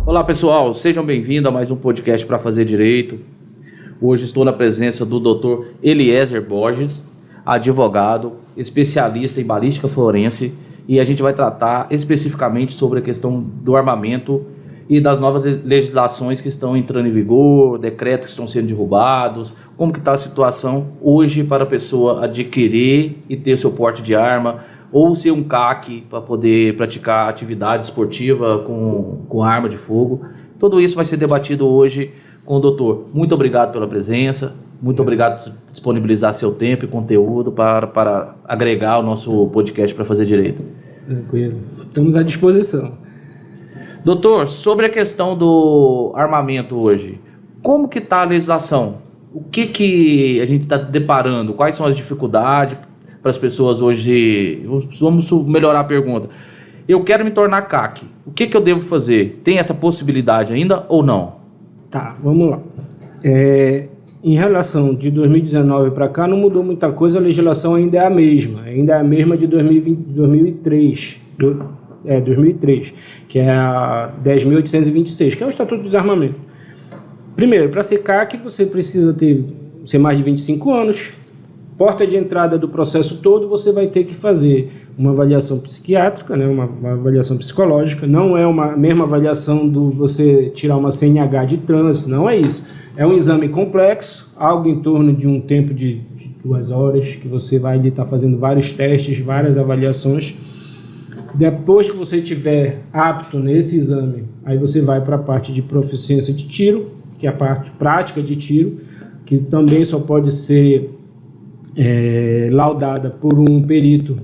Olá pessoal, sejam bem-vindos a mais um podcast para fazer direito. Hoje estou na presença do Dr. Eliezer Borges, advogado, especialista em balística forense, e a gente vai tratar especificamente sobre a questão do armamento e das novas legislações que estão entrando em vigor, decretos que estão sendo derrubados, como que está a situação hoje para a pessoa adquirir e ter seu porte de arma, ou ser um CAC para poder praticar atividade esportiva com arma de fogo. Tudo isso vai ser debatido hoje com o doutor. Muito obrigado pela presença, muito obrigado por disponibilizar seu tempo e conteúdo para agregar o nosso podcast para fazer direito. Tranquilo, estamos à disposição. Doutor, sobre a questão do armamento hoje, como que está a legislação? O que a gente está deparando? Quais são as dificuldades para as pessoas hoje? Vamos melhorar a pergunta. Eu quero me tornar CAC. O que eu devo fazer? Tem essa possibilidade ainda ou não? Tá, vamos lá. Em relação de 2019 para cá, não mudou muita coisa, a legislação ainda é a mesma de 2003, que é a 10.826, que é o Estatuto do Desarmamento. Primeiro, para ser CAC, você precisa ser mais de 25 anos. Porta de entrada do processo todo, você vai ter que fazer uma avaliação psiquiátrica, né, uma avaliação psicológica. Não é uma mesma avaliação do você tirar uma CNH de trânsito, não é isso. É um exame complexo, algo em torno de um tempo de 2 horas, que você vai estar fazendo vários testes, várias avaliações. Depois que você estiver apto nesse exame, aí você vai para a parte de proficiência de tiro, que é a parte prática de tiro, que também só pode ser laudada por um perito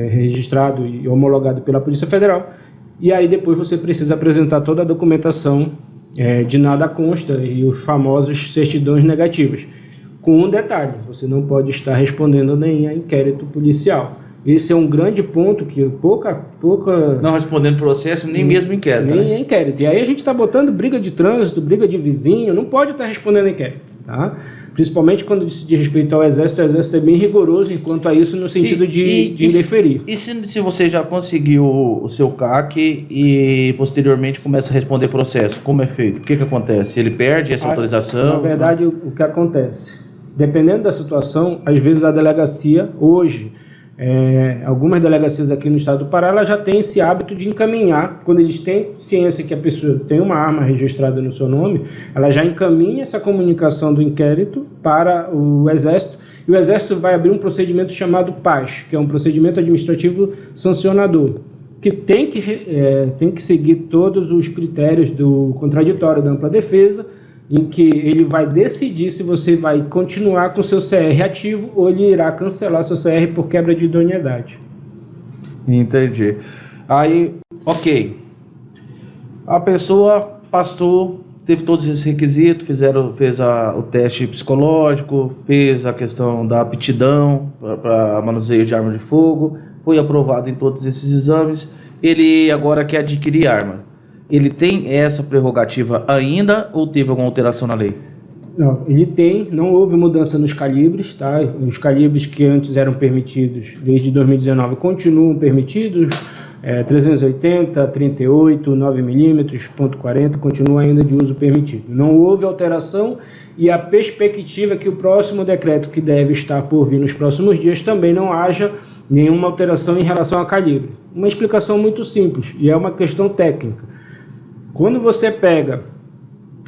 registrado e homologado pela Polícia Federal. E aí depois você precisa apresentar toda a documentação de nada consta e os famosos certidões negativas. Com um detalhe, você não pode estar respondendo nem a inquérito policial. Esse é um grande ponto que pouca... Não respondendo processo, nem mesmo inquérito. Nem inquérito. E aí a gente está botando briga de trânsito, briga de vizinho, não pode estar respondendo inquérito, tá? Principalmente quando se diz respeito ao Exército, o Exército é bem rigoroso enquanto a isso no sentido de indeferir. E se você já conseguiu o seu CAC e posteriormente começa a responder processo, como é feito? O que acontece? Ele perde essa autorização? Na verdade, o que acontece? Dependendo da situação, às vezes a delegacia, hoje, algumas delegacias aqui no estado do Pará, ela já tem esse hábito de encaminhar, quando eles têm ciência que a pessoa tem uma arma registrada no seu nome, ela já encaminha essa comunicação do inquérito para o Exército, e o Exército vai abrir um procedimento chamado PAS, que é um procedimento administrativo sancionador, que tem que seguir todos os critérios do contraditório da ampla defesa, em que ele vai decidir se você vai continuar com seu CR ativo ou ele irá cancelar seu CR por quebra de idoneidade. Entendi. Aí, ok. A pessoa passou, teve todos esses requisitos, fez o teste psicológico, fez a questão da aptidão para manuseio de arma de fogo, foi aprovado em todos esses exames, ele agora quer adquirir arma. Ele tem essa prerrogativa ainda ou teve alguma alteração na lei? Não, ele tem, não houve mudança nos calibres, tá? Os calibres que antes eram permitidos desde 2019 continuam permitidos, 380, 38, 9mm, .40, continua ainda de uso permitido. Não houve alteração e a perspectiva é que o próximo decreto que deve estar por vir nos próximos dias também não haja nenhuma alteração em relação a calibre. Uma explicação muito simples e é uma questão técnica. Quando você pega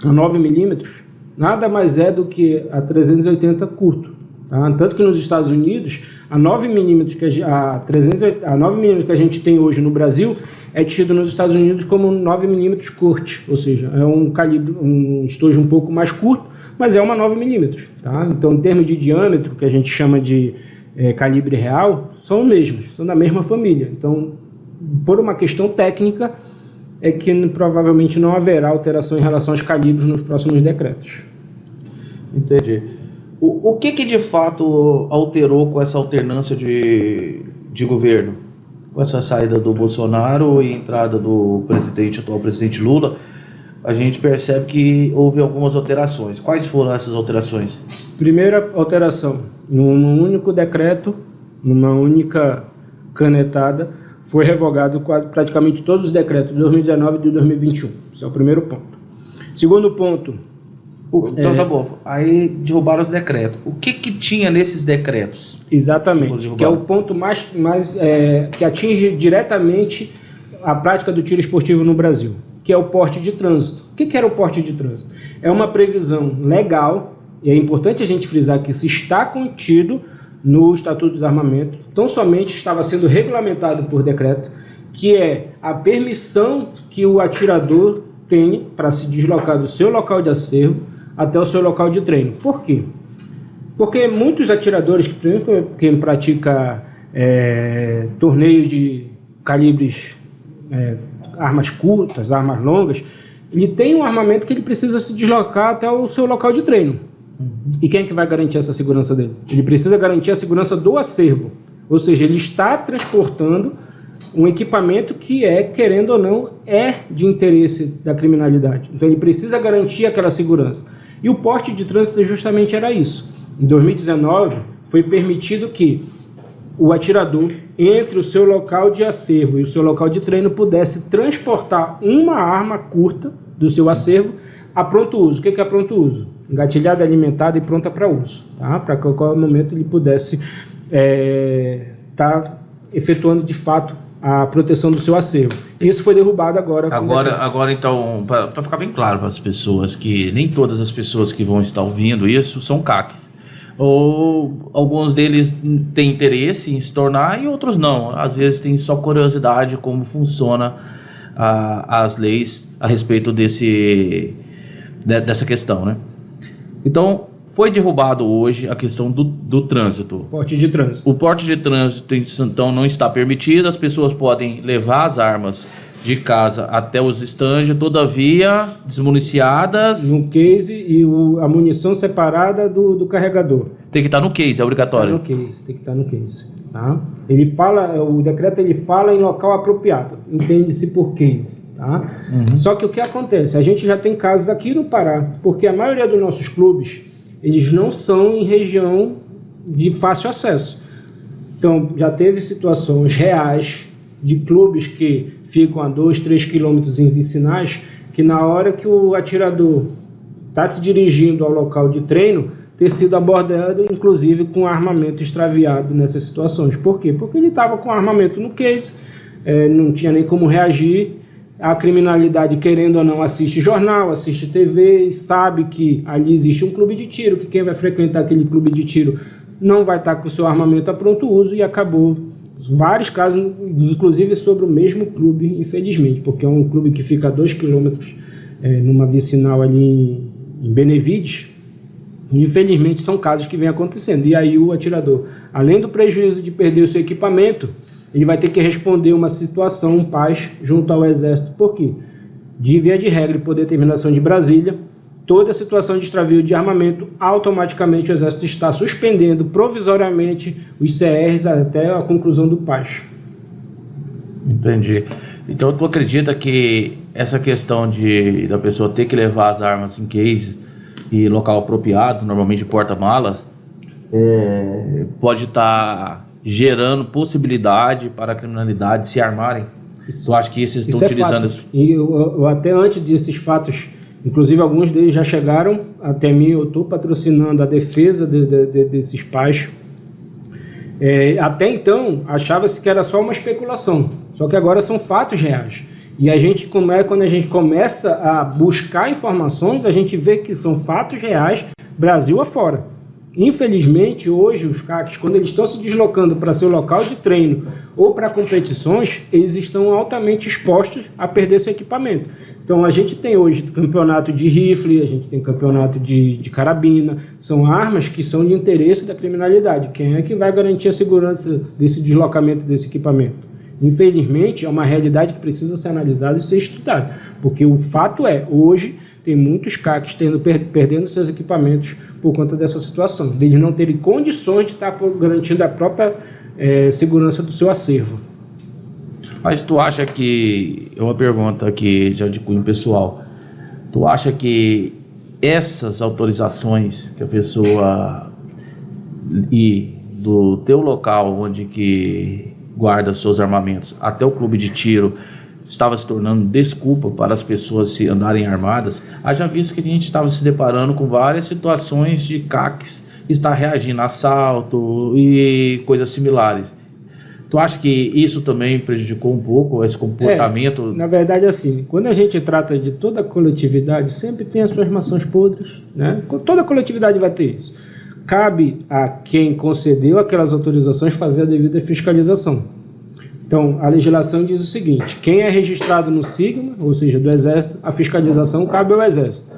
a 9mm, nada mais é do que a 380 curto. Tá? Tanto que nos Estados Unidos, a 9mm que a gente tem hoje no Brasil é tido nos Estados Unidos como 9mm curto, ou seja, é um calibre, um estojo um pouco mais curto, mas é uma 9mm. Tá? Então, em termos de diâmetro, que a gente chama de calibre real, são os mesmos, são da mesma família. Então, por uma questão técnica, é que provavelmente não haverá alteração em relação aos calibres nos próximos decretos. Entendi. O que de fato alterou com essa alternância de governo? Com essa saída do Bolsonaro e entrada do atual presidente Lula, a gente percebe que houve algumas alterações. Quais foram essas alterações? Primeira alteração, num único decreto, numa única canetada, foi revogado praticamente todos os decretos de 2019 e de 2021. Esse é o primeiro ponto. Segundo ponto... Então tá bom, aí derrubaram os decretos. O que tinha nesses decretos? Exatamente, que é o ponto mais que atinge diretamente a prática do tiro esportivo no Brasil, que é o porte de trânsito. O que era o porte de trânsito? É uma previsão legal, e é importante a gente frisar que isso está contido no Estatuto do Armamento, tão somente estava sendo regulamentado por decreto, que é a permissão que o atirador tem para se deslocar do seu local de acervo até o seu local de treino. Por quê? Porque muitos atiradores, principalmente quem pratica torneio de calibres, armas curtas, armas longas, ele tem um armamento que ele precisa se deslocar até o seu local de treino. E quem é que vai garantir essa segurança dele? Ele precisa garantir a segurança do acervo. Ou seja, ele está transportando um equipamento que querendo ou não, de interesse da criminalidade. Então ele precisa garantir aquela segurança. E o porte de trânsito justamente era isso. Em 2019, foi permitido que o atirador, entre o seu local de acervo e o seu local de treino, pudesse transportar uma arma curta do seu acervo a pronto uso. O que é pronto uso? Engatilhada, alimentada e pronta para uso. Tá? Para que a qualquer momento ele pudesse estar efetuando de fato a proteção do seu acervo. Isso foi derrubado agora. Agora então, para ficar bem claro para as pessoas, que nem todas as pessoas que vão estar ouvindo isso são CACs. Ou alguns deles têm interesse em se tornar e outros não. Às vezes tem só curiosidade como funciona as leis a respeito dessa questão, né? Então, foi derrubado hoje a questão do trânsito. Porte de trânsito. O porte de trânsito, então, não está permitido. As pessoas podem levar as armas de casa até os estandes, todavia desmuniciadas. No case e a munição separada do carregador. Tem que estar no case, é obrigatório. Tem que estar no case. Tá? O decreto fala em local apropriado, entende-se por case. Tá? Só que o que acontece? A gente já tem casos aqui no Pará, porque a maioria dos nossos clubes, eles não são em região de fácil acesso. Então, já teve situações reais de clubes que ficam a 2, 3 quilômetros em vicinais, que na hora que o atirador está se dirigindo ao local de treino, ter sido abordado, inclusive, com armamento extraviado nessas situações. Por quê? Porque ele estava com armamento no case, não tinha nem como reagir. A criminalidade, querendo ou não, assiste jornal, assiste TV e sabe que ali existe um clube de tiro, que quem vai frequentar aquele clube de tiro não vai estar com o seu armamento a pronto uso, e acabou vários casos, inclusive sobre o mesmo clube, infelizmente, porque é um clube que fica a 2 quilômetros numa vicinal ali em Benevides, e infelizmente são casos que vêm acontecendo. E aí o atirador, além do prejuízo de perder o seu equipamento, ele vai ter que responder uma situação, um PAS, junto ao Exército. Por quê? De via de regra e por determinação de Brasília, toda a situação de extravio de armamento, automaticamente o Exército está suspendendo provisoriamente os CRs até a conclusão do PAS. Entendi. Então tu acredita que essa questão da pessoa ter que levar as armas em case e local apropriado, normalmente porta-malas, pode estar gerando possibilidade para a criminalidade se armarem? Tu acha que esses estão utilizando isso? E eu até antes desses fatos, inclusive alguns deles já chegaram até mim, eu estou patrocinando a defesa desses pais. Até então, achava-se que era só uma especulação, só que agora são fatos reais. E quando a gente começa a buscar informações, a gente vê que são fatos reais, Brasil afora. Infelizmente, hoje, os CACs, quando eles estão se deslocando para seu local de treino ou para competições, eles estão altamente expostos a perder seu equipamento. Então, a gente tem hoje campeonato de rifle, a gente tem campeonato de carabina, são armas que são de interesse da criminalidade. Quem é que vai garantir a segurança desse deslocamento desse equipamento? Infelizmente, é uma realidade que precisa ser analisada e ser estudada, porque o fato hoje, tem muitos CACs perdendo seus equipamentos por conta dessa situação, de eles não terem condições de estar garantindo a própria segurança do seu acervo. Mas tu acha que, uma pergunta aqui já de cunho pessoal, tu acha que essas autorizações que a pessoa ir do teu local onde que guarda seus armamentos até o clube de tiro estava se tornando desculpa para as pessoas se andarem armadas, haja visto que a gente estava se deparando com várias situações de CACs estar reagindo a assalto e coisas similares. Tu acha que isso também prejudicou um pouco esse comportamento? Na verdade, assim, quando a gente trata de toda a coletividade, sempre tem as suas maçãs podres, né? Toda a coletividade vai ter isso. Cabe a quem concedeu aquelas autorizações fazer a devida fiscalização. Então, a legislação diz o seguinte: quem é registrado no SIGMA, ou seja, do Exército, a fiscalização cabe ao Exército.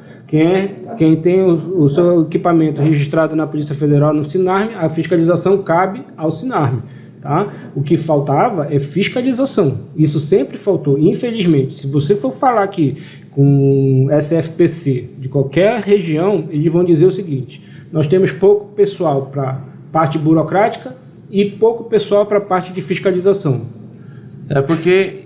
Quem tem o seu equipamento registrado na Polícia Federal, no SINARM, a fiscalização cabe ao SINARM. Tá? O que faltava é fiscalização. Isso sempre faltou, infelizmente. Se você for falar aqui com SFPC de qualquer região, eles vão dizer o seguinte: nós temos pouco pessoal para parte burocrática e pouco pessoal para parte de fiscalização. É porque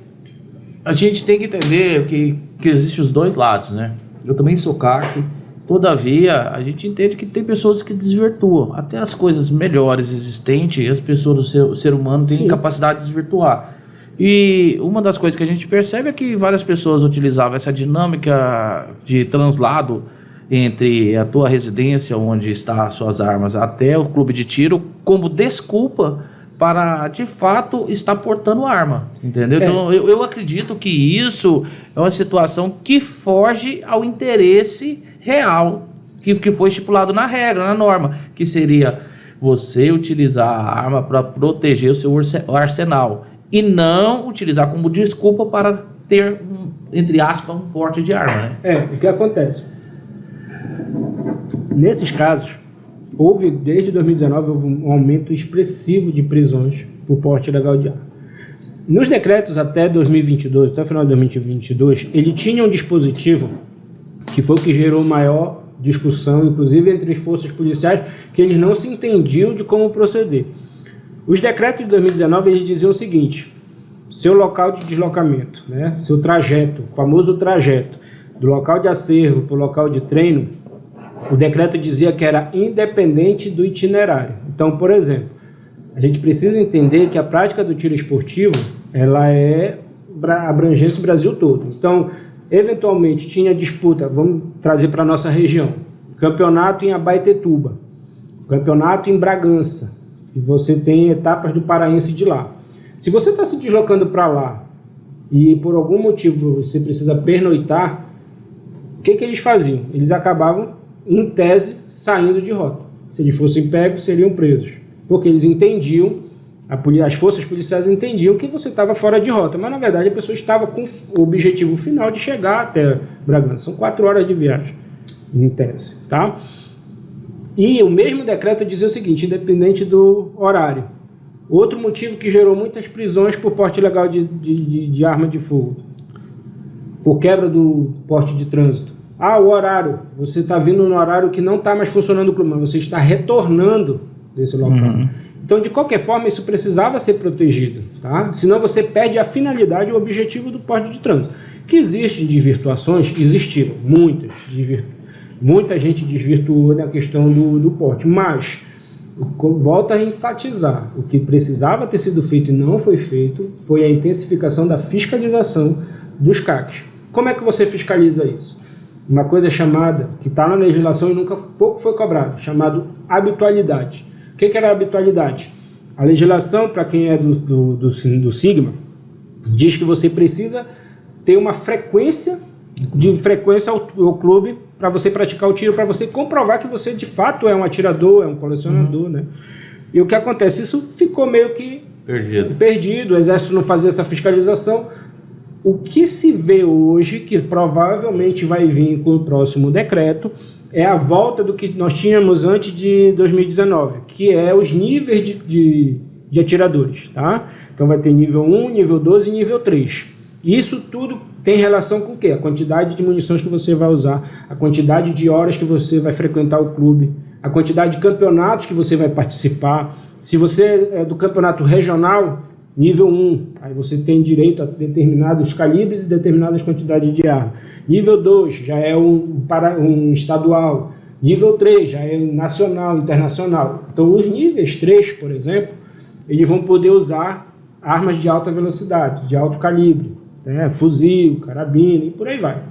a gente tem que entender que existem os dois lados, né? Eu também sou CAC. Todavia, a gente entende que tem pessoas que desvirtuam. Até as coisas melhores existentes, as pessoas, o ser humano tem capacidade de desvirtuar. E uma das coisas que a gente percebe é que várias pessoas utilizavam essa dinâmica de translado entre a tua residência, onde estão as suas armas, até o clube de tiro, como desculpa para, de fato, estar portando arma, entendeu? Então, eu acredito que isso é uma situação que foge ao interesse real, que foi estipulado na regra, na norma, que seria você utilizar a arma para proteger o seu arsenal e não utilizar como desculpa para ter, entre aspas, um porte de arma, né? O que acontece? Nesses casos, desde 2019, houve um aumento expressivo de prisões por porte ilegal de arma. Nos decretos até 2022, até o final de 2022, ele tinha um dispositivo que foi o que gerou maior discussão, inclusive entre as forças policiais, que eles não se entendiam de como proceder. Os decretos de 2019, eles diziam o seguinte: seu local de deslocamento, né, seu trajeto, o famoso trajeto, do local de acervo para o local de treino, o decreto dizia que era independente do itinerário. Então, por exemplo, a gente precisa entender que a prática do tiro esportivo, ela é abrangente o Brasil todo. Então, eventualmente tinha disputa, vamos trazer para a nossa região, campeonato em Abaetetuba, campeonato em Bragança, e você tem etapas do paraense de lá. Se você está se deslocando para lá e por algum motivo você precisa pernoitar, o que eles faziam? Eles acabavam, em tese, saindo de rota. Se eles fossem pegos, seriam presos, porque eles entendiam, as forças policiais entendiam que você estava fora de rota, mas na verdade a pessoa estava com o objetivo final de chegar até Bragança. São 4 horas de viagem, em tese, tá? E o mesmo decreto dizia o seguinte: independente do horário. Outro motivo que gerou muitas prisões por porte ilegal de arma de fogo, por quebra do porte de trânsito. O horário, você está vindo no horário que não está mais funcionando o clube, mas você está retornando desse local. Então, de qualquer forma, isso precisava ser protegido, tá? Senão você perde a finalidade e o objetivo do porte de trânsito. Que existem desvirtuações, existiram, muitas. Muita gente desvirtuou na questão do porte, mas volto a enfatizar: o que precisava ter sido feito e não foi feito foi a intensificação da fiscalização dos CACs. Como é que você fiscaliza isso? Uma coisa chamada, que está na legislação e pouco foi cobrado, chamado habitualidade. O que era a habitualidade? A legislação, para quem é do SIGMA, diz que você precisa ter uma frequência ao clube para você praticar o tiro, para você comprovar que você de fato é um atirador, é um colecionador, né? E o que acontece? Isso ficou meio que perdido, o Exército não fazia essa fiscalização. O que se vê hoje, que provavelmente vai vir com o próximo decreto, é a volta do que nós tínhamos antes de 2019, que é os níveis de atiradores, tá? Então vai ter nível 1, nível 12 e nível 3. Isso tudo tem relação com o quê? A quantidade de munições que você vai usar, a quantidade de horas que você vai frequentar o clube, a quantidade de campeonatos que você vai participar. Se você é do campeonato regional, nível 1, aí você tem direito a determinados calibres e determinadas quantidades de arma. Nível 2 já é um estadual. Nível 3 já é um nacional, internacional. Então os níveis 3, por exemplo, eles vão poder usar armas de alta velocidade, de alto calibre, né? Fuzil, carabina e por aí vai.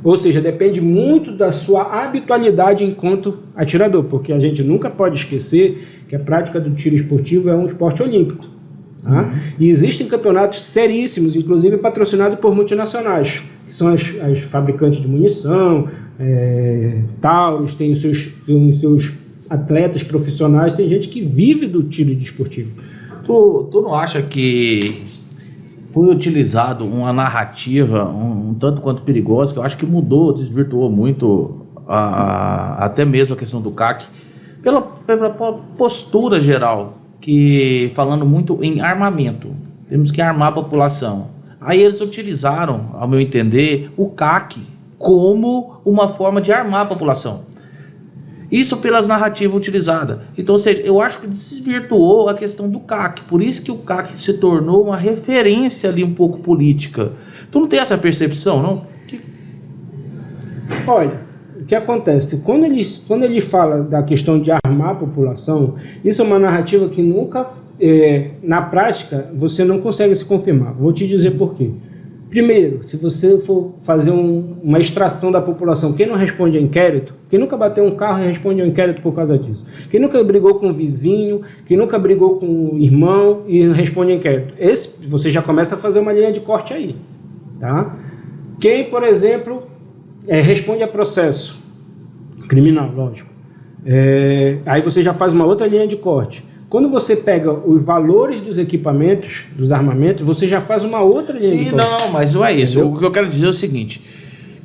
Ou seja, depende muito da sua habitualidade enquanto atirador, porque a gente nunca pode esquecer que a prática do tiro esportivo é um esporte olímpico. Tá? E existem campeonatos seríssimos, inclusive patrocinados por multinacionais, que são as fabricantes de munição, Taurus, tem os seus atletas profissionais, tem gente que vive do tiro desportivo. Tu não acha que foi utilizado uma narrativa um tanto quanto perigosa, que eu acho que mudou, desvirtuou muito até mesmo a questão do CAC, pela postura geral, que falando muito em armamento, temos que armar a população. Aí eles utilizaram, ao meu entender, o CAC como uma forma de armar a população. Isso pelas narrativas utilizadas. Então, ou seja, eu acho que desvirtuou a questão do CAC. Por isso que o CAC se tornou uma referência ali um pouco política. Tu não tem essa percepção, não? Olha, o que acontece? Quando ele fala da questão de armar a população, isso é uma narrativa que nunca, na prática, você não consegue se confirmar. Vou te dizer por quê. Primeiro, se você for fazer uma extração da população, quem não responde a inquérito, quem nunca bateu um carro e responde a um inquérito por causa disso? Quem nunca brigou com o vizinho, quem nunca brigou com o irmão e responde a inquérito? Você já começa a fazer uma linha de corte aí. Tá? Quem, por exemplo, responde a processo criminal, lógico. Aí você já faz uma outra linha de corte. Quando você pega os valores dos equipamentos, dos armamentos, você já faz uma outra linha de corte. Não, mas não é isso. Entendeu? O que eu quero dizer é o seguinte: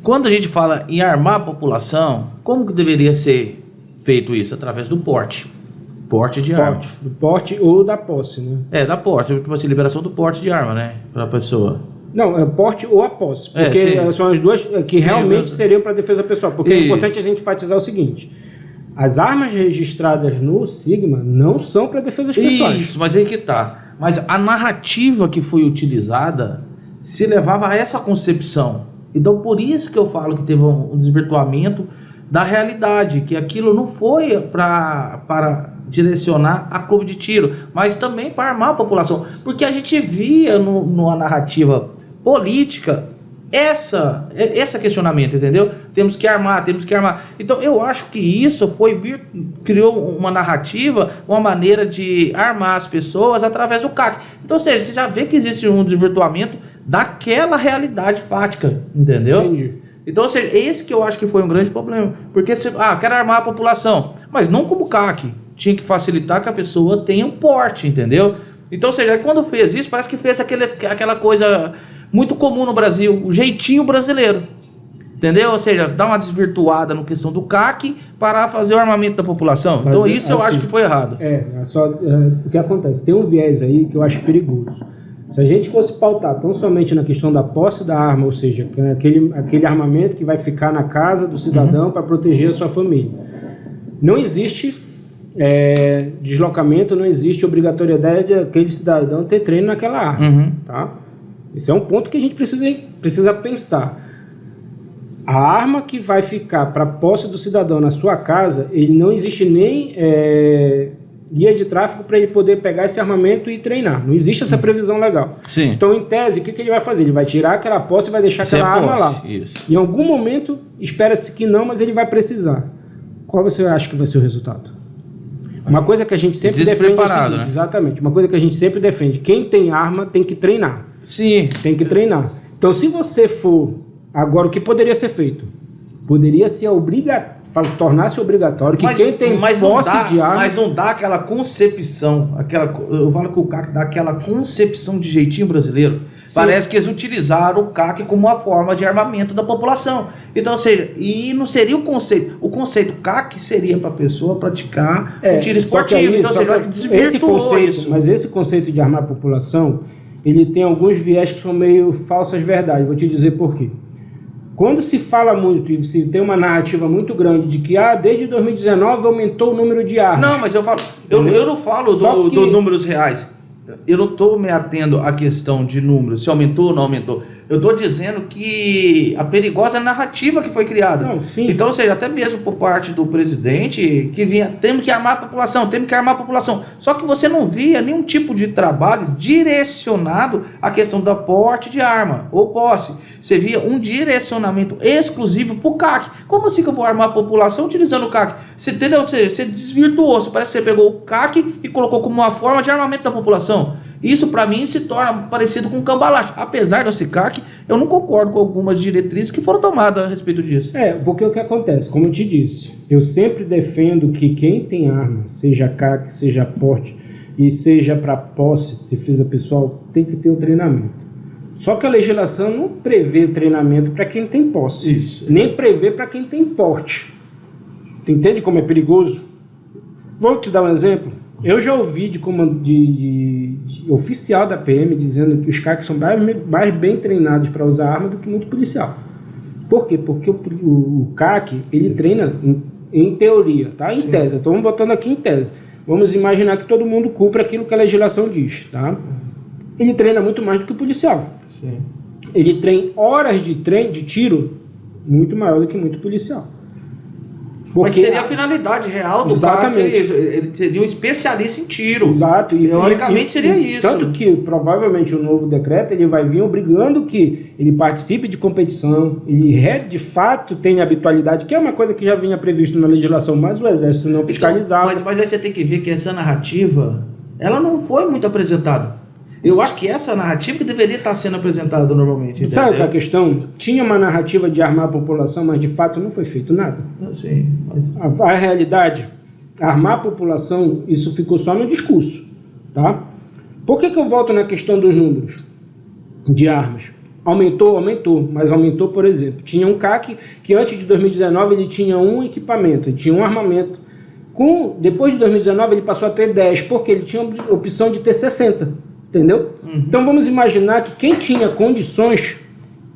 quando a gente fala em armar a população, como que deveria ser feito isso? Através do porte. Porte de arma. Do porte ou da posse, né? Da porte. Tipo assim, liberação do porte de arma, né? Para a pessoa. Não, é porte ou a posse. Porque são as duas que realmente seriam para defesa pessoal. Porque é importante a gente enfatizar o seguinte: as armas registradas no Sigma não são para defesas pessoais. Isso, mas aí que tá. Mas a narrativa que foi utilizada se levava a essa concepção. Então, por isso que eu falo que teve um desvirtuamento da realidade, que aquilo não foi para direcionar a clube de tiro, mas também para armar a população. Porque a gente via numa narrativa política esse questionamento, entendeu? Temos que armar. Então eu acho que isso criou uma narrativa, uma maneira de armar as pessoas através do CAC. Então, ou seja, você já vê que existe um desvirtuamento daquela realidade fática, entendeu? Entendi. Então, ou seja, esse que eu acho que foi um grande problema. Porque quero armar a população, mas não como CAC. Tinha que facilitar que a pessoa tenha um porte, entendeu? Então, ou seja, quando fez isso, parece que fez aquela coisa muito comum no Brasil, o jeitinho brasileiro, entendeu? Ou seja, dá uma desvirtuada na questão do CAC para fazer o armamento da população. Então isso eu acho que foi errado. O que acontece? Tem um viés aí que eu acho perigoso. Se a gente fosse pautar tão somente na questão da posse da arma, ou seja, aquele armamento que vai ficar na casa do cidadão para proteger a sua família, não existe deslocamento, não existe obrigatoriedade daquele cidadão ter treino naquela arma, tá? Esse é um ponto que a gente precisa pensar. A arma que vai ficar para posse do cidadão na sua casa, ele não existe nem guia de tráfego para ele poder pegar esse armamento e treinar. Não existe essa previsão legal. Sim. Então, em tese, o que ele vai fazer? Ele vai tirar aquela posse e vai deixar aquela arma lá. Isso. Em algum momento, espera-se que não, mas ele vai precisar. Qual você acha que vai ser o resultado? Uma coisa que a gente sempre defende é o seguinte, né? Exatamente. Uma coisa que a gente sempre defende: quem tem arma tem que treinar. Sim. Tem que treinar. Então, se você for... Agora, o que poderia ser feito? Poderia ser tornar-se obrigatório que quem tem posse de arma... Mas não dá aquela concepção, eu falo que o CAC dá aquela concepção de jeitinho brasileiro. Sim. Parece que eles utilizaram o CAC como uma forma de armamento da população. Então, ou seja, e não seria o conceito. O conceito CAC seria para a pessoa praticar o tiro esportivo. Então, esse conceito de armar a população, ele tem alguns viés que são meio falsas verdades. Vou te dizer por quê. Quando se fala muito e se tem uma narrativa muito grande de que desde 2019 aumentou o número de armas. Não, mas eu não falo dos números reais. Eu não estou me atendo à questão de números, se aumentou ou não aumentou. Eu estou dizendo que a perigosa narrativa que foi criada. Não, sim. Então, ou seja, até mesmo por parte do presidente, que vinha, temos que armar a população, temos que armar a população. Só que você não via nenhum tipo de trabalho direcionado à questão da porte de arma ou posse. Você via um direcionamento exclusivo para o CAC. Como assim que eu vou armar a população utilizando o CAC? Você entendeu? Ou seja, você desvirtuou. Parece que você pegou o CAC e colocou como uma forma de armamento da população. Isso, para mim, se torna parecido com um cambalacho. Apesar de eu ser CAC, eu não concordo com algumas diretrizes que foram tomadas a respeito disso. Porque o que acontece, como eu te disse, eu sempre defendo que quem tem arma, seja CAC, seja porte e seja para posse, defesa pessoal, tem que ter o treinamento. Só que a legislação não prevê treinamento para quem tem posse, Isso. nem prevê para quem tem porte. Tu entende como é perigoso? Vou te dar um exemplo. Eu já ouvi de oficial da PM dizendo que os CACs são mais bem treinados para usar arma do que muito policial. Por quê? Porque o CAC, ele treina em teoria, tá? Em tese. Estamos botando aqui em tese. Vamos imaginar que todo mundo cumpre aquilo que a legislação diz, tá? Ele treina muito mais do que o policial. Sim. Ele tem horas de tiro muito maior do que muito policial. Porque seria a finalidade real do CAC, ele seria um especialista em tiro. Exato. Teoricamente seria isso. Tanto que provavelmente o novo decreto ele vai vir obrigando que ele participe de competição, ele de fato tenha habitualidade, que é uma coisa que já vinha previsto na legislação, mas o Exército não fiscalizava. Então, mas aí você tem que ver que essa narrativa, ela não foi muito apresentada. Eu acho que essa narrativa que deveria estar sendo apresentada normalmente. Sabe qual é a questão? Tinha uma narrativa de armar a população, mas de fato não foi feito nada. Sim, mas... a realidade, armar a população, isso ficou só no discurso. Tá? Por que eu volto na questão dos números de armas? Aumentou, mas aumentou, por exemplo. Tinha um CAC que antes de 2019 ele tinha um equipamento, ele tinha um armamento. Depois de 2019 ele passou a ter 10, porque ele tinha a opção de ter 60. Entendeu? Então vamos imaginar que quem tinha condições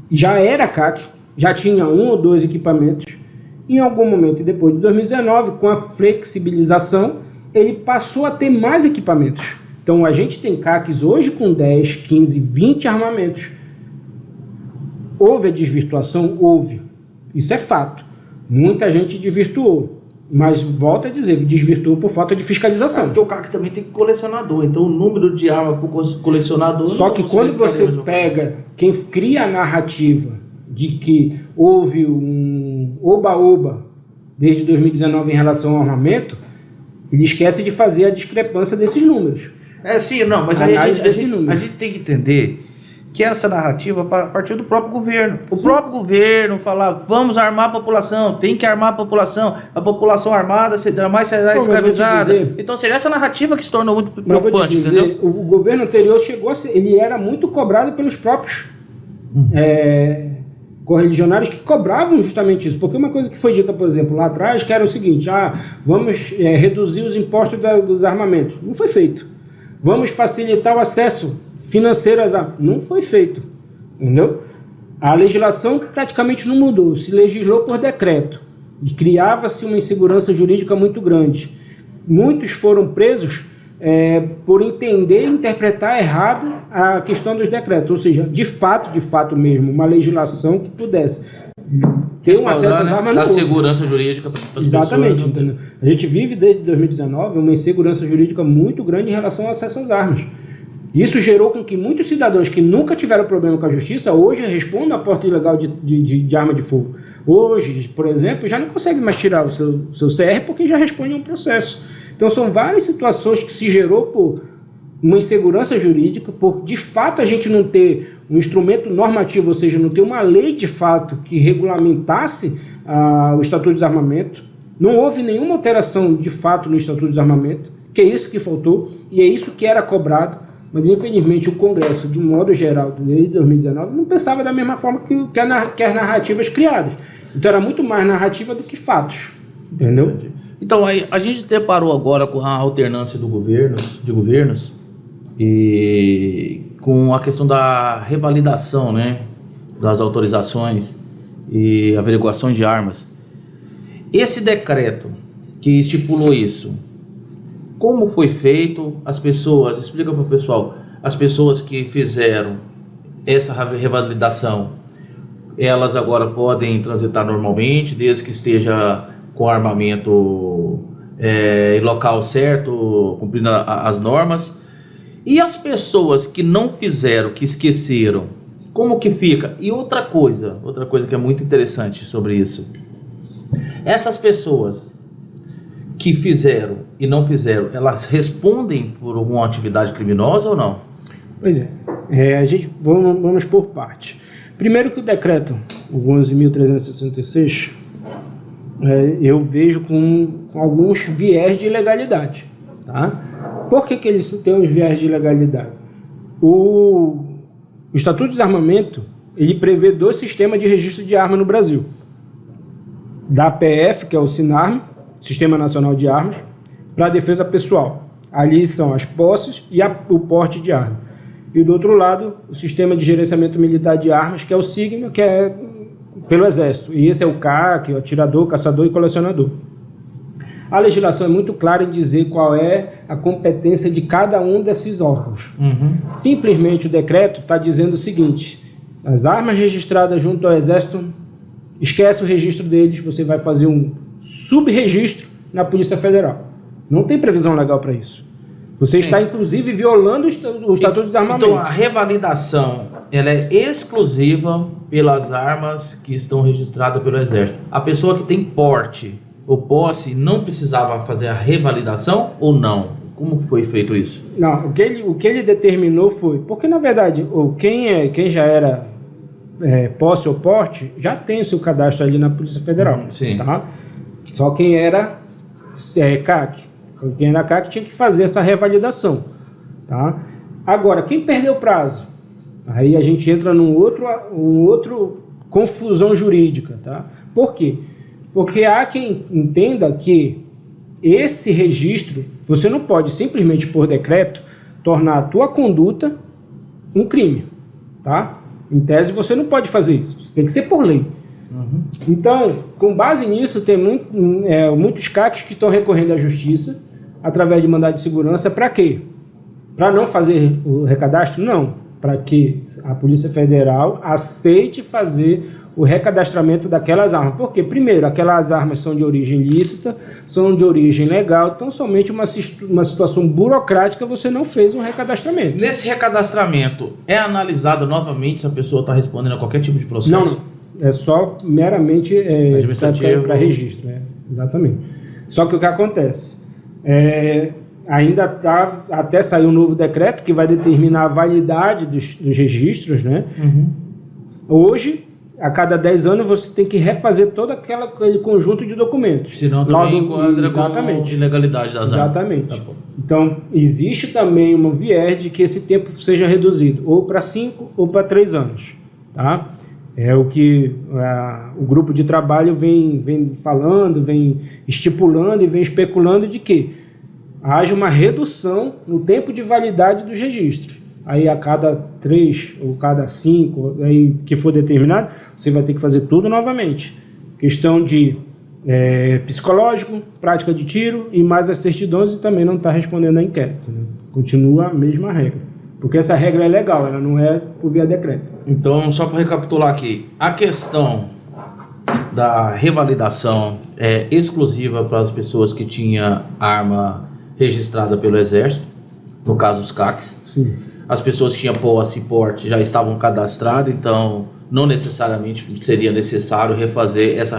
já era CAC, já tinha um ou dois equipamentos. Em algum momento, e depois de 2019, com a flexibilização, ele passou a ter mais equipamentos. Então a gente tem CACs hoje com 10, 15, 20 armamentos. Houve a desvirtuação? Houve. Isso é fato. Muita gente desvirtuou. Mas volta a dizer, desvirtuou por falta de fiscalização. Porque o CAC também tem colecionador, então o número de arma por colecionador... Só que quando você pega quem cria a narrativa de que houve um oba-oba desde 2019 em relação ao armamento, ele esquece de fazer a discrepância desses números. Sim, não, mas aí a gente tem que entender que essa narrativa partiu do próprio governo. O próprio governo falava, vamos armar a população, tem que armar a população armada jamais será escravizada. Então seria essa narrativa que se tornou muito preocupante. O governo anterior chegou a ser, ele era muito cobrado pelos próprios correligionários que cobravam justamente isso. Porque uma coisa que foi dita, por exemplo, lá atrás, que era o seguinte, vamos reduzir os impostos dos armamentos. Não foi feito. Vamos facilitar o acesso financeiro às armas. Não foi feito, entendeu? A legislação praticamente não mudou, se legislou por decreto e criava-se uma insegurança jurídica muito grande. Muitos foram presos por entender e interpretar errado a questão dos decretos, ou seja, de fato mesmo, uma legislação que pudesse ter um acesso às armas. Da segurança jurídica para as Exatamente, pessoas. Entendeu? A gente vive desde 2019 uma insegurança jurídica muito grande em relação ao acesso às armas. Isso gerou com que muitos cidadãos que nunca tiveram problema com a justiça hoje respondam a porte ilegal de arma de fogo. Hoje, por exemplo, já não consegue mais tirar o seu CR porque já responde a um processo. Então são várias situações que se gerou por uma insegurança jurídica, por de fato a gente não ter um instrumento normativo, ou seja, não ter uma lei de fato que regulamentasse o Estatuto de Desarmamento. Não houve nenhuma alteração de fato no Estatuto de Desarmamento, que é isso que faltou e é isso que era cobrado, mas infelizmente o Congresso, de um modo geral, desde 2019, não pensava da mesma forma que as narrativas criadas. Então era muito mais narrativa do que fatos, entendeu? Então aí, a gente se deparou agora com a alternância de governos e com a questão da revalidação, né, das autorizações e averiguação de armas. Esse decreto que estipulou isso, como foi feito? As pessoas, explica para o pessoal, as pessoas que fizeram essa revalidação, elas agora podem transitar normalmente, desde que esteja com armamento em local certo, cumprindo as normas. E as pessoas que não fizeram, que esqueceram, como que fica? E outra coisa que é muito interessante sobre isso, essas pessoas que fizeram e não fizeram, elas respondem por alguma atividade criminosa ou não? Pois é, a gente vamos por parte. Primeiro que o decreto, o 11.366, eu vejo com alguns viés de ilegalidade, tá? Por que eles têm uns viés de ilegalidade? O Estatuto de Desarmamento, ele prevê 2 sistemas de registro de arma no Brasil. Da APF, que é o SINARM, Sistema Nacional de Armas, para a defesa pessoal. Ali são as posses e o porte de arma. E do outro lado, o Sistema de Gerenciamento Militar de Armas, que é o SIGMA, que é pelo Exército. E esse é o CAC, o atirador, caçador e colecionador. A legislação é muito clara em dizer qual é a competência de cada um desses órgãos. Simplesmente o decreto está dizendo o seguinte: as armas registradas junto ao Exército, esquece o registro deles, você vai fazer um subregistro na Polícia Federal. Não tem previsão legal para isso. Você está, inclusive, violando o Estatuto de Desarmamento. Então, a revalidação, ela é exclusiva pelas armas que estão registradas pelo Exército. A pessoa que tem porte ou posse não precisava fazer a revalidação ou não? Como foi feito isso? Não, o que ele determinou foi... Porque, na verdade, quem já era posse ou porte, já tem o seu cadastro ali na Polícia Federal. Sim. Tá? Só quem era CAC. Quem era CAC tinha que fazer essa revalidação. Tá? Agora, quem perdeu o prazo? Aí a gente entra num outro confusão jurídica. Tá? Por quê? Porque há quem entenda que esse registro, você não pode simplesmente por decreto tornar a tua conduta um crime, tá? Em tese você não pode fazer isso, isso tem que ser por lei. Então, com base nisso, tem muitos CACs que estão recorrendo à justiça através de mandado de segurança. Para quê? Para não fazer o recadastro? Não. Para que a Polícia Federal aceite fazer o recadastramento daquelas armas. Por quê? Primeiro, aquelas armas são de origem lícita, são de origem legal, então somente uma situação burocrática você não fez um recadastramento. Nesse recadastramento, é analisado novamente se a pessoa está respondendo a qualquer tipo de processo? Não. É só meramente para registro. Exatamente. Só que o que acontece? Ainda está, até sair um novo decreto que vai determinar a validade dos registros, né? Hoje, a cada 10 anos, você tem que refazer todo aquele conjunto de documentos. Senão também enquadra com ilegalidade das armas. Exatamente. Tá. Então, existe também uma viés de que esse tempo seja reduzido, ou para 5 ou para 3 anos. Tá? É o que o grupo de trabalho vem falando, vem estipulando e vem especulando de que haja uma redução no tempo de validade dos registros. Aí a cada 3 ou cada 5 aí que for determinado, você vai ter que fazer tudo novamente. Questão de psicológico, prática de tiro e mais as certidões, e também não está respondendo a inquérito. Né? Continua a mesma regra. Porque essa regra é legal, ela não é por via decreto. Então, só para recapitular aqui, a questão da revalidação é exclusiva para as pessoas que tinham arma registrada pelo Exército, no caso os CACs. Sim. As pessoas que tinham posse e porte já estavam cadastradas, então não necessariamente seria necessário refazer essa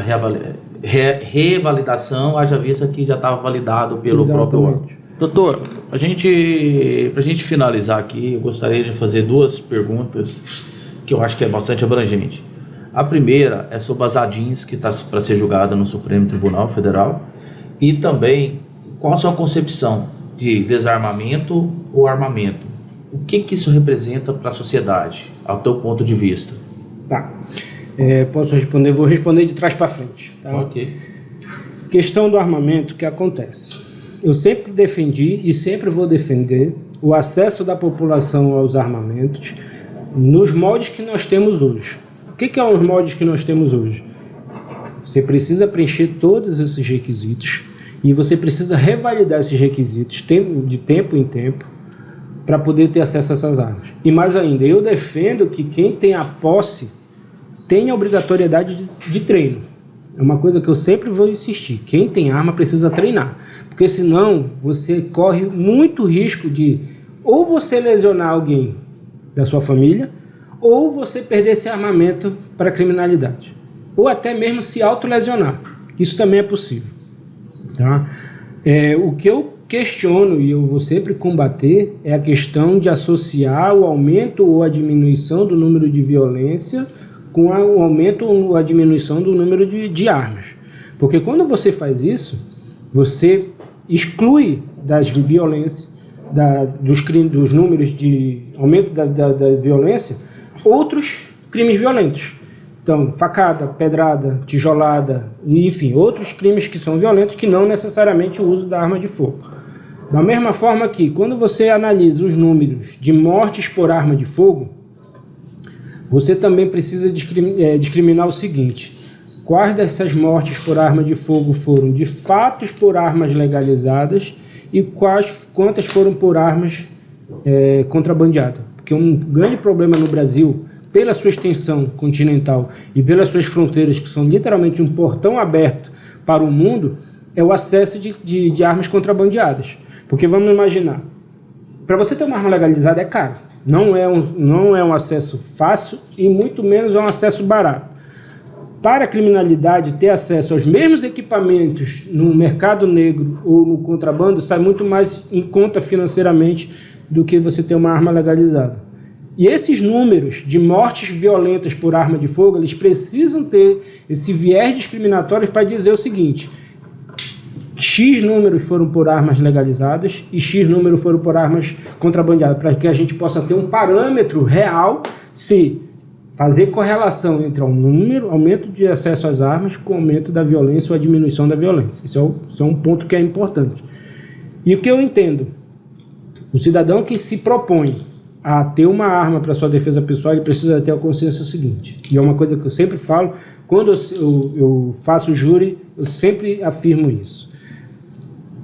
revalidação, haja vista que já estava validado pelo próprio órgão. Doutor, pra gente finalizar aqui, eu gostaria de fazer 2 perguntas que eu acho que é bastante abrangente. A primeira é sobre as ADINs que está para ser julgada no Supremo Tribunal Federal, e também qual a sua concepção de desarmamento ou armamento? O que isso representa para a sociedade, ao teu ponto de vista? Tá. Posso responder? Vou responder de trás para frente. Tá? Ok. Questão do armamento, o que acontece? Eu sempre defendi e sempre vou defender o acesso da população aos armamentos nos moldes que nós temos hoje. O que são os moldes que nós temos hoje? Você precisa preencher todos esses requisitos e você precisa revalidar esses requisitos de tempo em tempo para poder ter acesso a essas armas. E mais ainda, eu defendo que quem tem a posse tem a obrigatoriedade de treino. É uma coisa que eu sempre vou insistir. Quem tem arma precisa treinar. Porque senão você corre muito risco de ou você lesionar alguém da sua família ou você perder esse armamento para a criminalidade. Ou até mesmo se autolesionar. Isso também é possível. Tá? O que eu questiono e eu vou sempre combater é a questão de associar o aumento ou a diminuição do número de violência com o aumento ou a diminuição do número de armas. Porque quando você faz isso, você exclui das violências, dos números de aumento da violência, outros crimes violentos. Então, facada, pedrada, tijolada, enfim, outros crimes que são violentos que não necessariamente o uso da arma de fogo. Da mesma forma que, quando você analisa os números de mortes por arma de fogo, você também precisa discriminar o seguinte: quais dessas mortes por arma de fogo foram de fatos por armas legalizadas e quantas foram por armas contrabandeadas. Porque um grande problema no Brasil, pela sua extensão continental e pelas suas fronteiras, que são literalmente um portão aberto para o mundo, é o acesso de armas contrabandeadas. Porque vamos imaginar, para você ter uma arma legalizada é caro. Não é um acesso fácil e muito menos é um acesso barato. Para a criminalidade ter acesso aos mesmos equipamentos no mercado negro ou no contrabando sai muito mais em conta financeiramente do que você ter uma arma legalizada. E esses números de mortes violentas por arma de fogo, eles precisam ter esse viés discriminatório para dizer o seguinte: X números foram por armas legalizadas e X números foram por armas contrabandeadas, para que a gente possa ter um parâmetro real, se fazer correlação entre o número, aumento de acesso às armas, com o aumento da violência ou a diminuição da violência. Isso é um ponto que é importante. E o que eu entendo? O cidadão que se propõe a ter uma arma para sua defesa pessoal, ele precisa ter a consciência seguinte, e é uma coisa que eu sempre falo, quando eu faço júri, eu sempre afirmo isso.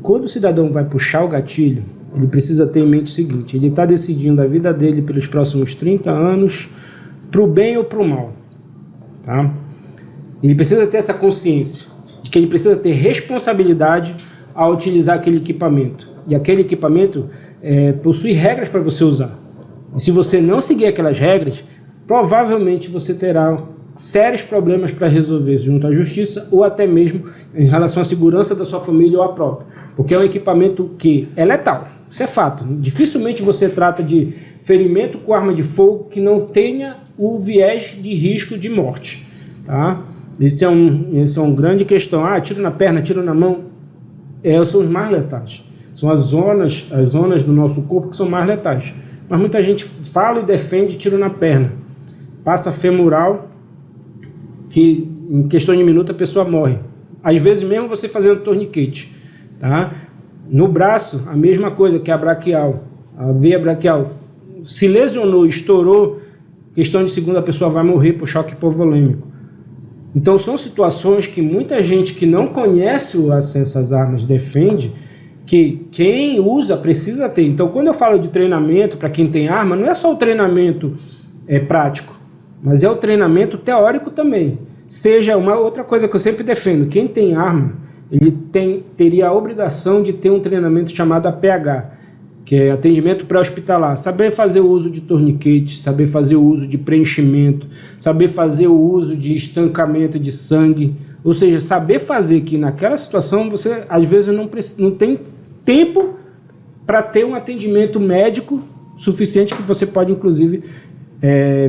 Quando o cidadão vai puxar o gatilho, ele precisa ter em mente o seguinte: ele está decidindo a vida dele pelos próximos 30 anos, para o bem ou para o mal. Tá? Ele precisa ter essa consciência de que ele precisa ter responsabilidade ao utilizar aquele equipamento. E aquele equipamento possui regras para você usar. E se você não seguir aquelas regras, provavelmente você terá sérios problemas para resolver junto à justiça ou até mesmo em relação à segurança da sua família ou à própria. Porque é um equipamento que é letal, isso é fato. Dificilmente você trata de ferimento com arma de fogo que não tenha o viés de risco de morte. Tá? Esse é uma grande questão. Tiro na perna, tiro na mão, são os mais letais. São as zonas do nosso corpo que são mais letais. Mas muita gente fala e defende tiro na perna. Passa femoral, que em questão de minuto a pessoa morre. Às vezes mesmo você fazendo torniquete. Tá? No braço, a mesma coisa que a braquial. A veia braquial se lesionou, estourou, questão de segundo a pessoa vai morrer por choque hipovolêmico. Então são situações que muita gente que não conhece o acesso às armas defende, que quem usa precisa ter. Então quando eu falo de treinamento para quem tem arma, não é só o treinamento prático, mas é o treinamento teórico também. Seja uma outra coisa que eu sempre defendo: quem tem arma, ele teria a obrigação de ter um treinamento chamado APH, que é atendimento pré-hospitalar. Saber fazer o uso de torniquete, saber fazer o uso de preenchimento, saber fazer o uso de estancamento de sangue. Ou seja, saber fazer que naquela situação você às vezes não tem tempo para ter um atendimento médico suficiente, que você pode inclusive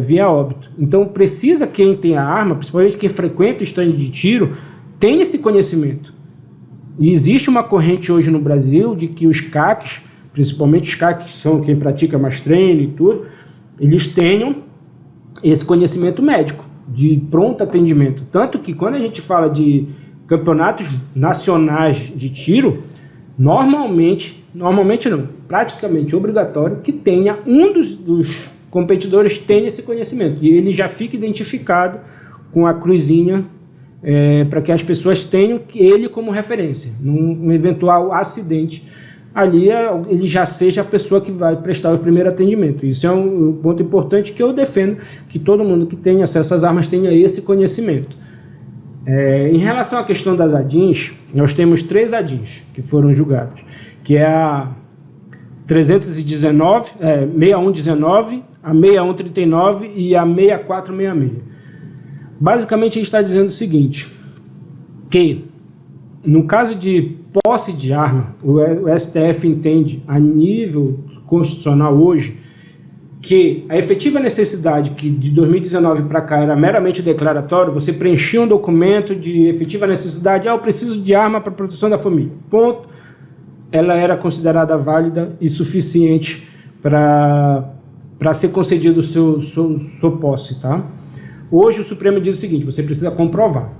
via óbito. Então precisa quem tem a arma, principalmente quem frequenta o estande de tiro, tem esse conhecimento. E existe uma corrente hoje no Brasil de que os CACs, principalmente os CACs que são quem pratica mais treino e tudo, eles tenham esse conhecimento médico de pronto atendimento. Tanto que quando a gente fala de campeonatos nacionais de tiro, normalmente não, praticamente obrigatório que tenha um dos competidores tenha esse conhecimento. E ele já fica identificado com a cruzinha para que as pessoas tenham ele como referência. Num eventual acidente, ali ele já seja a pessoa que vai prestar o primeiro atendimento. Isso é um ponto importante que eu defendo, que todo mundo que tem acesso às armas tenha esse conhecimento. Em relação à questão das ADINs, nós temos 3 ADINs que foram julgados, que é a 319, 6119, a 6139 e a 6466. Basicamente, ele está dizendo o seguinte, que no caso de posse de arma, o STF entende a nível constitucional hoje que a efetiva necessidade, que de 2019 para cá era meramente declaratório, você preenchia um documento de efetiva necessidade, eu preciso de arma para proteção da família, ponto, ela era considerada válida e suficiente para ser concedido sua posse, tá? Hoje o Supremo diz o seguinte, você precisa comprovar.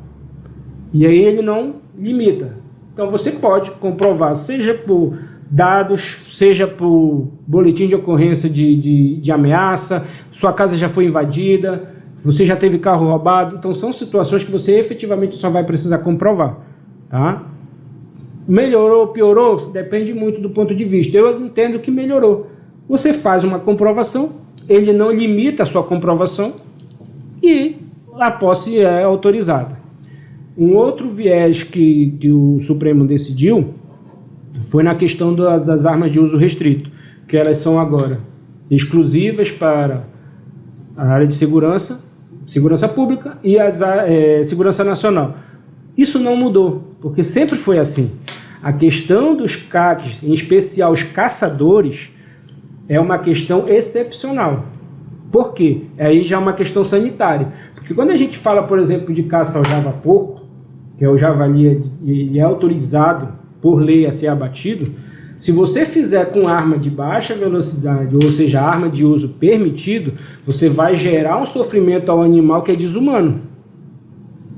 E aí ele não limita. Então você pode comprovar, seja por dados, seja por boletim de ocorrência de ameaça, sua casa já foi invadida, você já teve carro roubado. Então são situações que você efetivamente só vai precisar comprovar, tá? Melhorou, piorou? Depende muito do ponto de vista. Eu entendo que melhorou. Você faz uma comprovação, ele não limita a sua comprovação e a posse é autorizada. Um outro viés que o Supremo decidiu foi na questão das armas de uso restrito, que elas são agora exclusivas para a área de segurança pública e segurança nacional. Isso não mudou, porque sempre foi assim. A questão dos CACs, em especial os caçadores, é uma questão excepcional. Por quê? Aí já é uma questão sanitária. Porque quando a gente fala, por exemplo, de caça ao java-porco, que é o javali e é autorizado por lei a ser abatido, se você fizer com arma de baixa velocidade, ou seja, arma de uso permitido, você vai gerar um sofrimento ao animal que é desumano.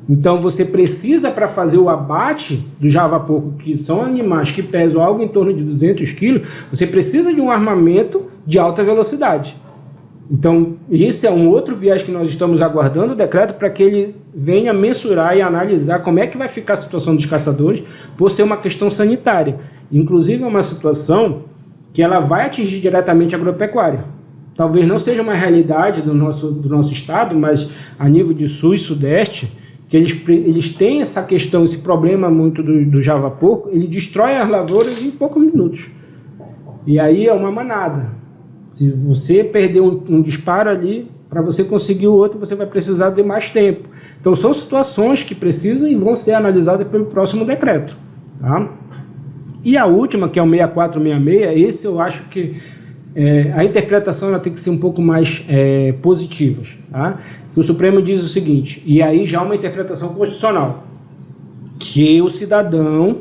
Então você precisa, para fazer o abate do java-porco, que são animais que pesam algo em torno de 200 quilos, você precisa de um armamento de alta velocidade. Então, esse é um outro viés que nós estamos aguardando o decreto para que ele venha mensurar e analisar como é que vai ficar a situação dos caçadores, por ser uma questão sanitária. Inclusive, é uma situação que ela vai atingir diretamente a agropecuária. Talvez não seja uma realidade do nosso estado, mas a nível de sul e sudeste, que eles têm essa questão, esse problema muito do java-porco, ele destrói as lavouras em poucos minutos. E aí é uma manada. Se você perder um disparo ali, para você conseguir o outro, você vai precisar de mais tempo. Então, são situações que precisam e vão ser analisadas pelo próximo decreto. Tá? E a última, que é o 6466, esse eu acho que a interpretação ela tem que ser um pouco mais positiva. Tá? Que o Supremo diz o seguinte, e aí já uma interpretação constitucional, que o cidadão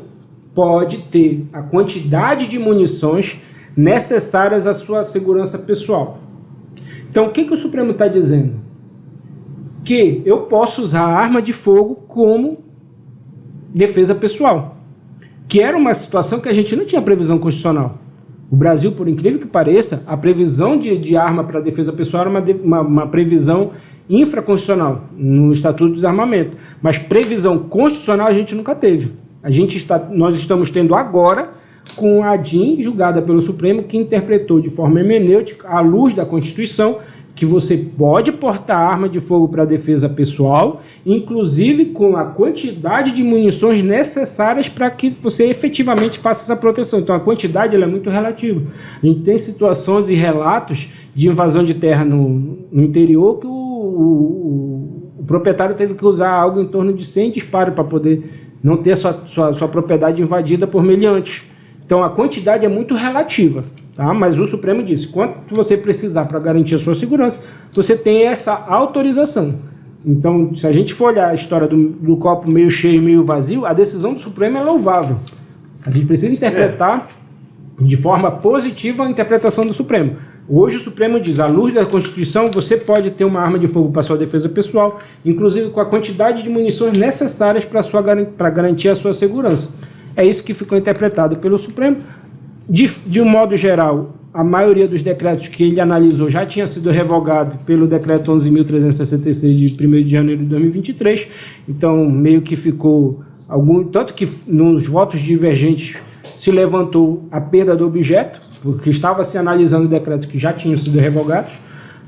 pode ter a quantidade de munições necessárias à sua segurança pessoal. Então, o que o Supremo está dizendo? Que eu posso usar a arma de fogo como defesa pessoal, que era uma situação que a gente não tinha previsão constitucional. O Brasil, por incrível que pareça, a previsão de arma para defesa pessoal era uma previsão infraconstitucional no Estatuto de Desarmamento, mas previsão constitucional a gente nunca teve. Nós estamos tendo agora com a ADIM julgada pelo Supremo, que interpretou de forma hermenêutica, à luz da Constituição, que você pode portar arma de fogo para defesa pessoal, inclusive com a quantidade de munições necessárias para que você efetivamente faça essa proteção. Então a quantidade ela é muito relativa. A gente tem situações e relatos de invasão de terra no interior que o proprietário teve que usar algo em torno de 100 disparos para poder não ter sua propriedade invadida por meliantes. Então a quantidade é muito relativa, tá? Mas o Supremo disse, quanto você precisar para garantir a sua segurança, você tem essa autorização. Então, se a gente for olhar a história do copo meio cheio e meio vazio, a decisão do Supremo é louvável. A gente precisa interpretar de forma positiva a interpretação do Supremo. Hoje o Supremo diz, à luz da Constituição, você pode ter uma arma de fogo para sua defesa pessoal, inclusive com a quantidade de munições necessárias para garantir a sua segurança. É isso que ficou interpretado pelo Supremo. De um modo geral, a maioria dos decretos que ele analisou já tinha sido revogado pelo decreto 11.366 de 1º de janeiro de 2023. Então, meio que ficou tanto que nos votos divergentes se levantou a perda do objeto, porque estava se analisando decretos que já tinham sido revogados,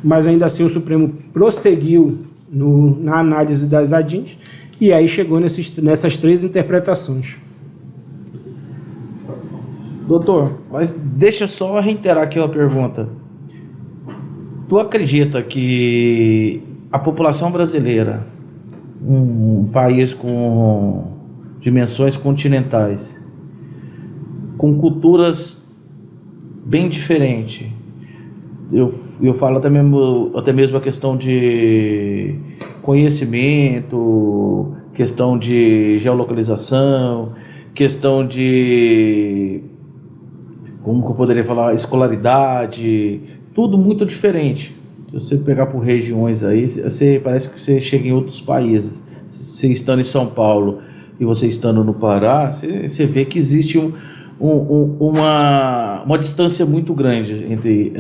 mas ainda assim o Supremo prosseguiu na análise das ADINs, e aí chegou nessas 3 interpretações. Doutor, mas deixa eu só reiterar aqui uma pergunta. Tu acredita que a população brasileira, um país com dimensões continentais, com culturas bem diferentes, eu falo até mesmo a questão de conhecimento, questão de geolocalização, questão de, como que eu poderia falar, escolaridade, tudo muito diferente. Se você pegar por regiões aí, parece que você chega em outros países. Você estando em São Paulo e você estando no Pará, você vê que existe uma distância muito grande entre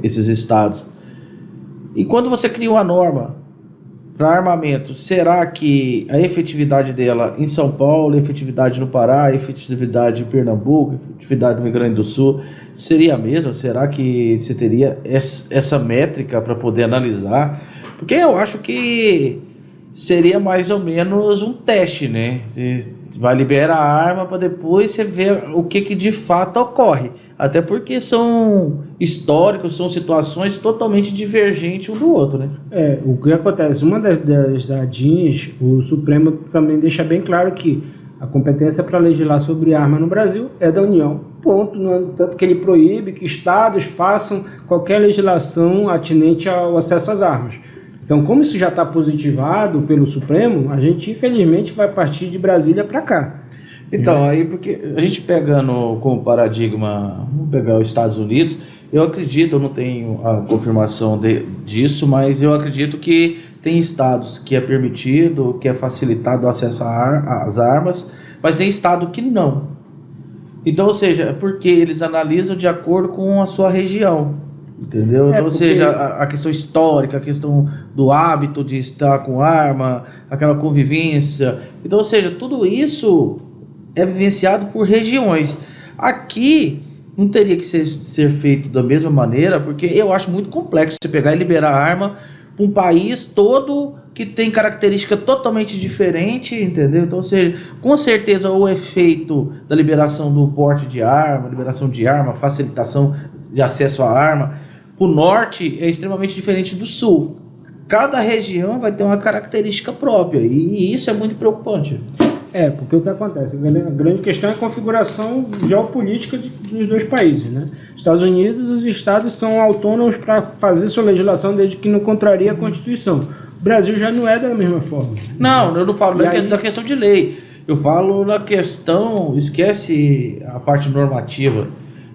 esses estados. E quando você cria uma norma para armamento, será que a efetividade dela em São Paulo, a efetividade no Pará, a efetividade em Pernambuco, a efetividade no Rio Grande do Sul seria a mesma? Será que você teria essa métrica para poder analisar? Porque eu acho que seria mais ou menos um teste, né? Você vai liberar a arma para depois você ver o que de fato ocorre. Até porque são históricos, são situações totalmente divergentes um do outro, né? O que acontece, uma das ADINs, o Supremo também deixa bem claro que a competência para legislar sobre arma no Brasil é da União, ponto. Tanto que ele proíbe que estados façam qualquer legislação atinente ao acesso às armas. Então, como isso já está positivado pelo Supremo, a gente infelizmente vai partir de Brasília para cá. Então, aí porque a gente pegando como paradigma, vamos pegar os Estados Unidos, eu acredito, eu não tenho a confirmação disso, mas eu acredito que tem estados que é permitido, que é facilitado o acesso às armas, mas tem estado que não. Então, ou seja, é porque eles analisam de acordo com a sua região, entendeu? Então, ou seja, a questão histórica, a questão do hábito de estar com arma, aquela convivência. Então, ou seja, tudo isso é vivenciado por regiões. Aqui não teria que ser feito da mesma maneira, porque eu acho muito complexo você pegar e liberar arma para um país todo que tem característica totalmente diferente, entendeu? Então, ou seja, com certeza o efeito da liberação do porte de arma, liberação de arma, facilitação de acesso à arma, o norte é extremamente diferente do sul. Cada região vai ter uma característica própria e isso é muito preocupante. Porque o que acontece? A grande questão é a configuração geopolítica dos dois países, né? Estados Unidos, os estados são autônomos para fazer sua legislação desde que não contraria a Constituição. O Brasil já não é da mesma forma. Não, eu não falo da questão de lei. Eu falo na questão, esquece a parte normativa.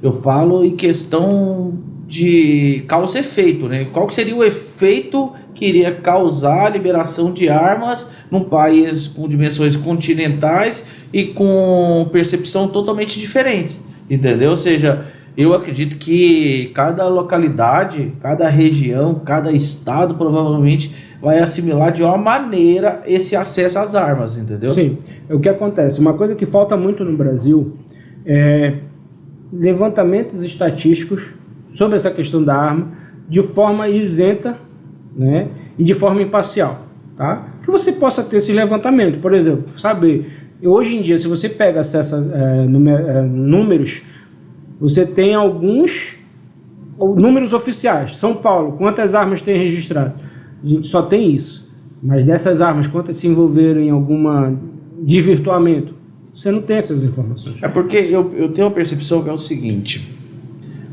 Eu falo em questão de causa e efeito, né? Qual que seria o efeito que iria causar a liberação de armas num país com dimensões continentais e com percepção totalmente diferentes, entendeu? Ou seja, eu acredito que cada localidade, cada região, cada estado provavelmente vai assimilar de uma maneira esse acesso às armas, entendeu? Sim, o que acontece? Uma coisa que falta muito no Brasil é levantamentos estatísticos sobre essa questão da arma de forma isenta, né, e de forma imparcial, tá? Que você possa ter esse levantamento, por exemplo, saber, hoje em dia, se você pega acessa números, você tem alguns números oficiais. São Paulo, quantas armas tem registrado? A gente só tem isso, mas dessas armas, quantas se envolveram em alguma desvirtuamento? Você não tem essas informações. É porque eu tenho uma percepção que é o seguinte: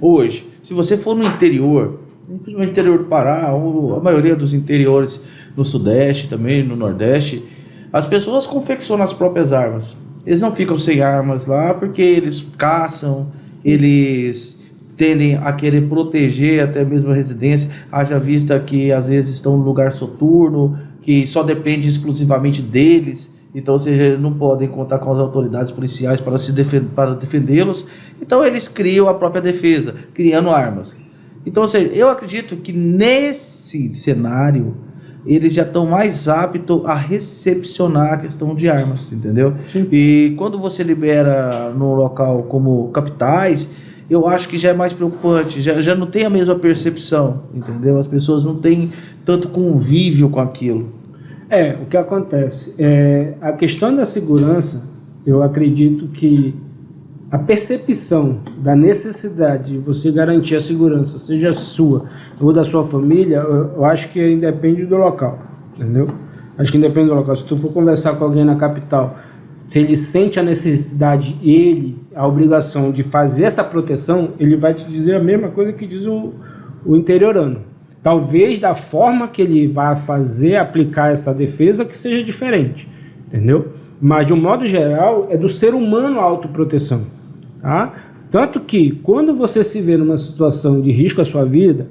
hoje, se você for no interior, no interior do Pará, ou a maioria dos interiores no Sudeste também, no Nordeste, as pessoas confeccionam as próprias armas. Eles não ficam sem armas lá porque eles caçam, eles tendem a querer proteger até mesmo a residência, haja vista que às vezes estão no lugar soturno, que só depende exclusivamente deles. Então, ou seja, eles não podem contar com as autoridades policiais para defendê-los. Então, eles criam a própria defesa, criando armas. Então, ou seja, eu acredito que nesse cenário eles já estão mais aptos a recepcionar a questão de armas, entendeu? Sim. E quando você libera no local como capitais, eu acho que já é mais preocupante, já não tem a mesma percepção, entendeu? As pessoas não têm tanto convívio com aquilo. O que acontece? A questão da segurança, eu acredito que a percepção da necessidade de você garantir a segurança, seja sua ou da sua família, eu acho que independe do local, entendeu? Acho que independe do local. Se tu for conversar com alguém na capital, se ele sente a necessidade, a obrigação de fazer essa proteção, ele vai te dizer a mesma coisa que diz o interiorano. Talvez da forma que ele vai aplicar essa defesa que seja diferente, entendeu? Mas de um modo geral é do ser humano a autoproteção, tá? Tanto que quando você se vê numa situação de risco à sua vida,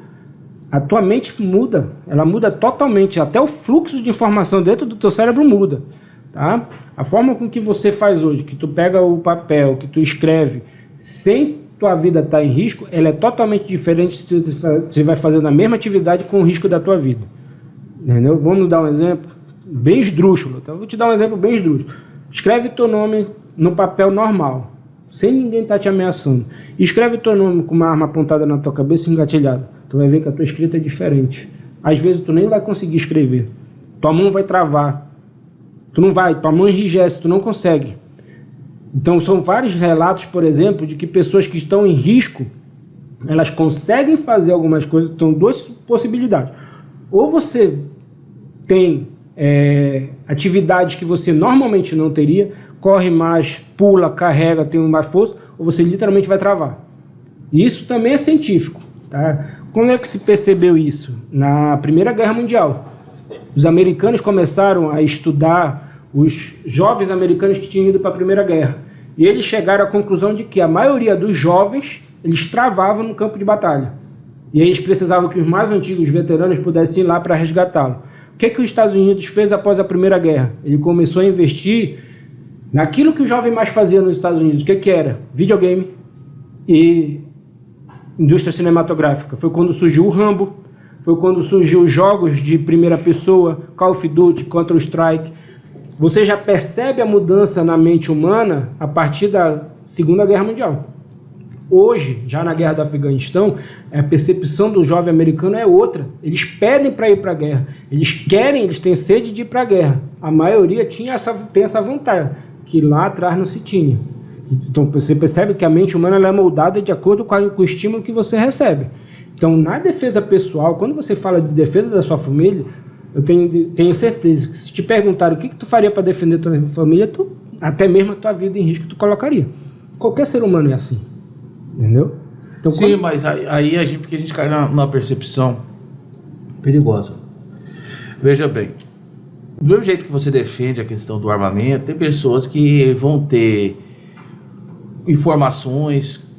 a tua mente muda, ela muda totalmente, até o fluxo de informação dentro do teu cérebro muda, tá? A forma com que você faz hoje, que tu pega o papel, que tu escreve, sem tua vida estar em risco, ela é totalmente diferente se você vai fazendo a mesma atividade com o risco da tua vida, entendeu? Vamos dar um exemplo bem esdrúxulo, então vou te dar um exemplo bem esdrúxulo. Escreve teu nome no papel normal, sem ninguém estar te ameaçando. Escreve teu nome com uma arma apontada na tua cabeça e engatilhada. Tu vai ver que a tua escrita é diferente. Às vezes tu nem vai conseguir escrever. Tua mão vai travar. Tua mão enrijece, tu não consegue. Então são vários relatos, por exemplo, de que pessoas que estão em risco, elas conseguem fazer algumas coisas. Então, duas possibilidades. Ou você tem atividades que você normalmente não teria, corre mais, pula, carrega, tem mais força, ou você literalmente vai travar. E isso também é científico, tá? Como é que se percebeu isso? Na Primeira Guerra Mundial. Os americanos começaram a estudar os jovens americanos que tinham ido para a Primeira Guerra. E eles chegaram à conclusão de que a maioria dos jovens, eles travavam no campo de batalha. E aí eles precisavam que os mais antigos veteranos pudessem ir lá para resgatá-lo. O que os Estados Unidos fez após a Primeira Guerra? Ele começou a investir naquilo que o jovem mais fazia nos Estados Unidos. O que era? Videogame e indústria cinematográfica. Foi quando surgiu o Rambo, foi quando surgiu os jogos de primeira pessoa, Call of Duty, Counter-Strike. Você já percebe a mudança na mente humana a partir da Segunda Guerra Mundial. Hoje, já na guerra do Afeganistão, a percepção do jovem americano é outra. Eles pedem para ir para a guerra. Eles têm sede de ir para a guerra. A maioria tem essa vontade, que lá atrás não se tinha. Então você percebe que a mente humana ela é moldada de acordo com o estímulo que você recebe. Então, na defesa pessoal, quando você fala de defesa da sua família, eu tenho certeza que se te perguntarem o que tu faria para defender a tua família, até mesmo a tua vida em risco tu colocaria. Qualquer ser humano é assim. Entendeu? Então, sim, mas aí porque a gente cai numa percepção perigosa. Veja bem, do mesmo jeito que você defende a questão do armamento, tem pessoas que vão ter informações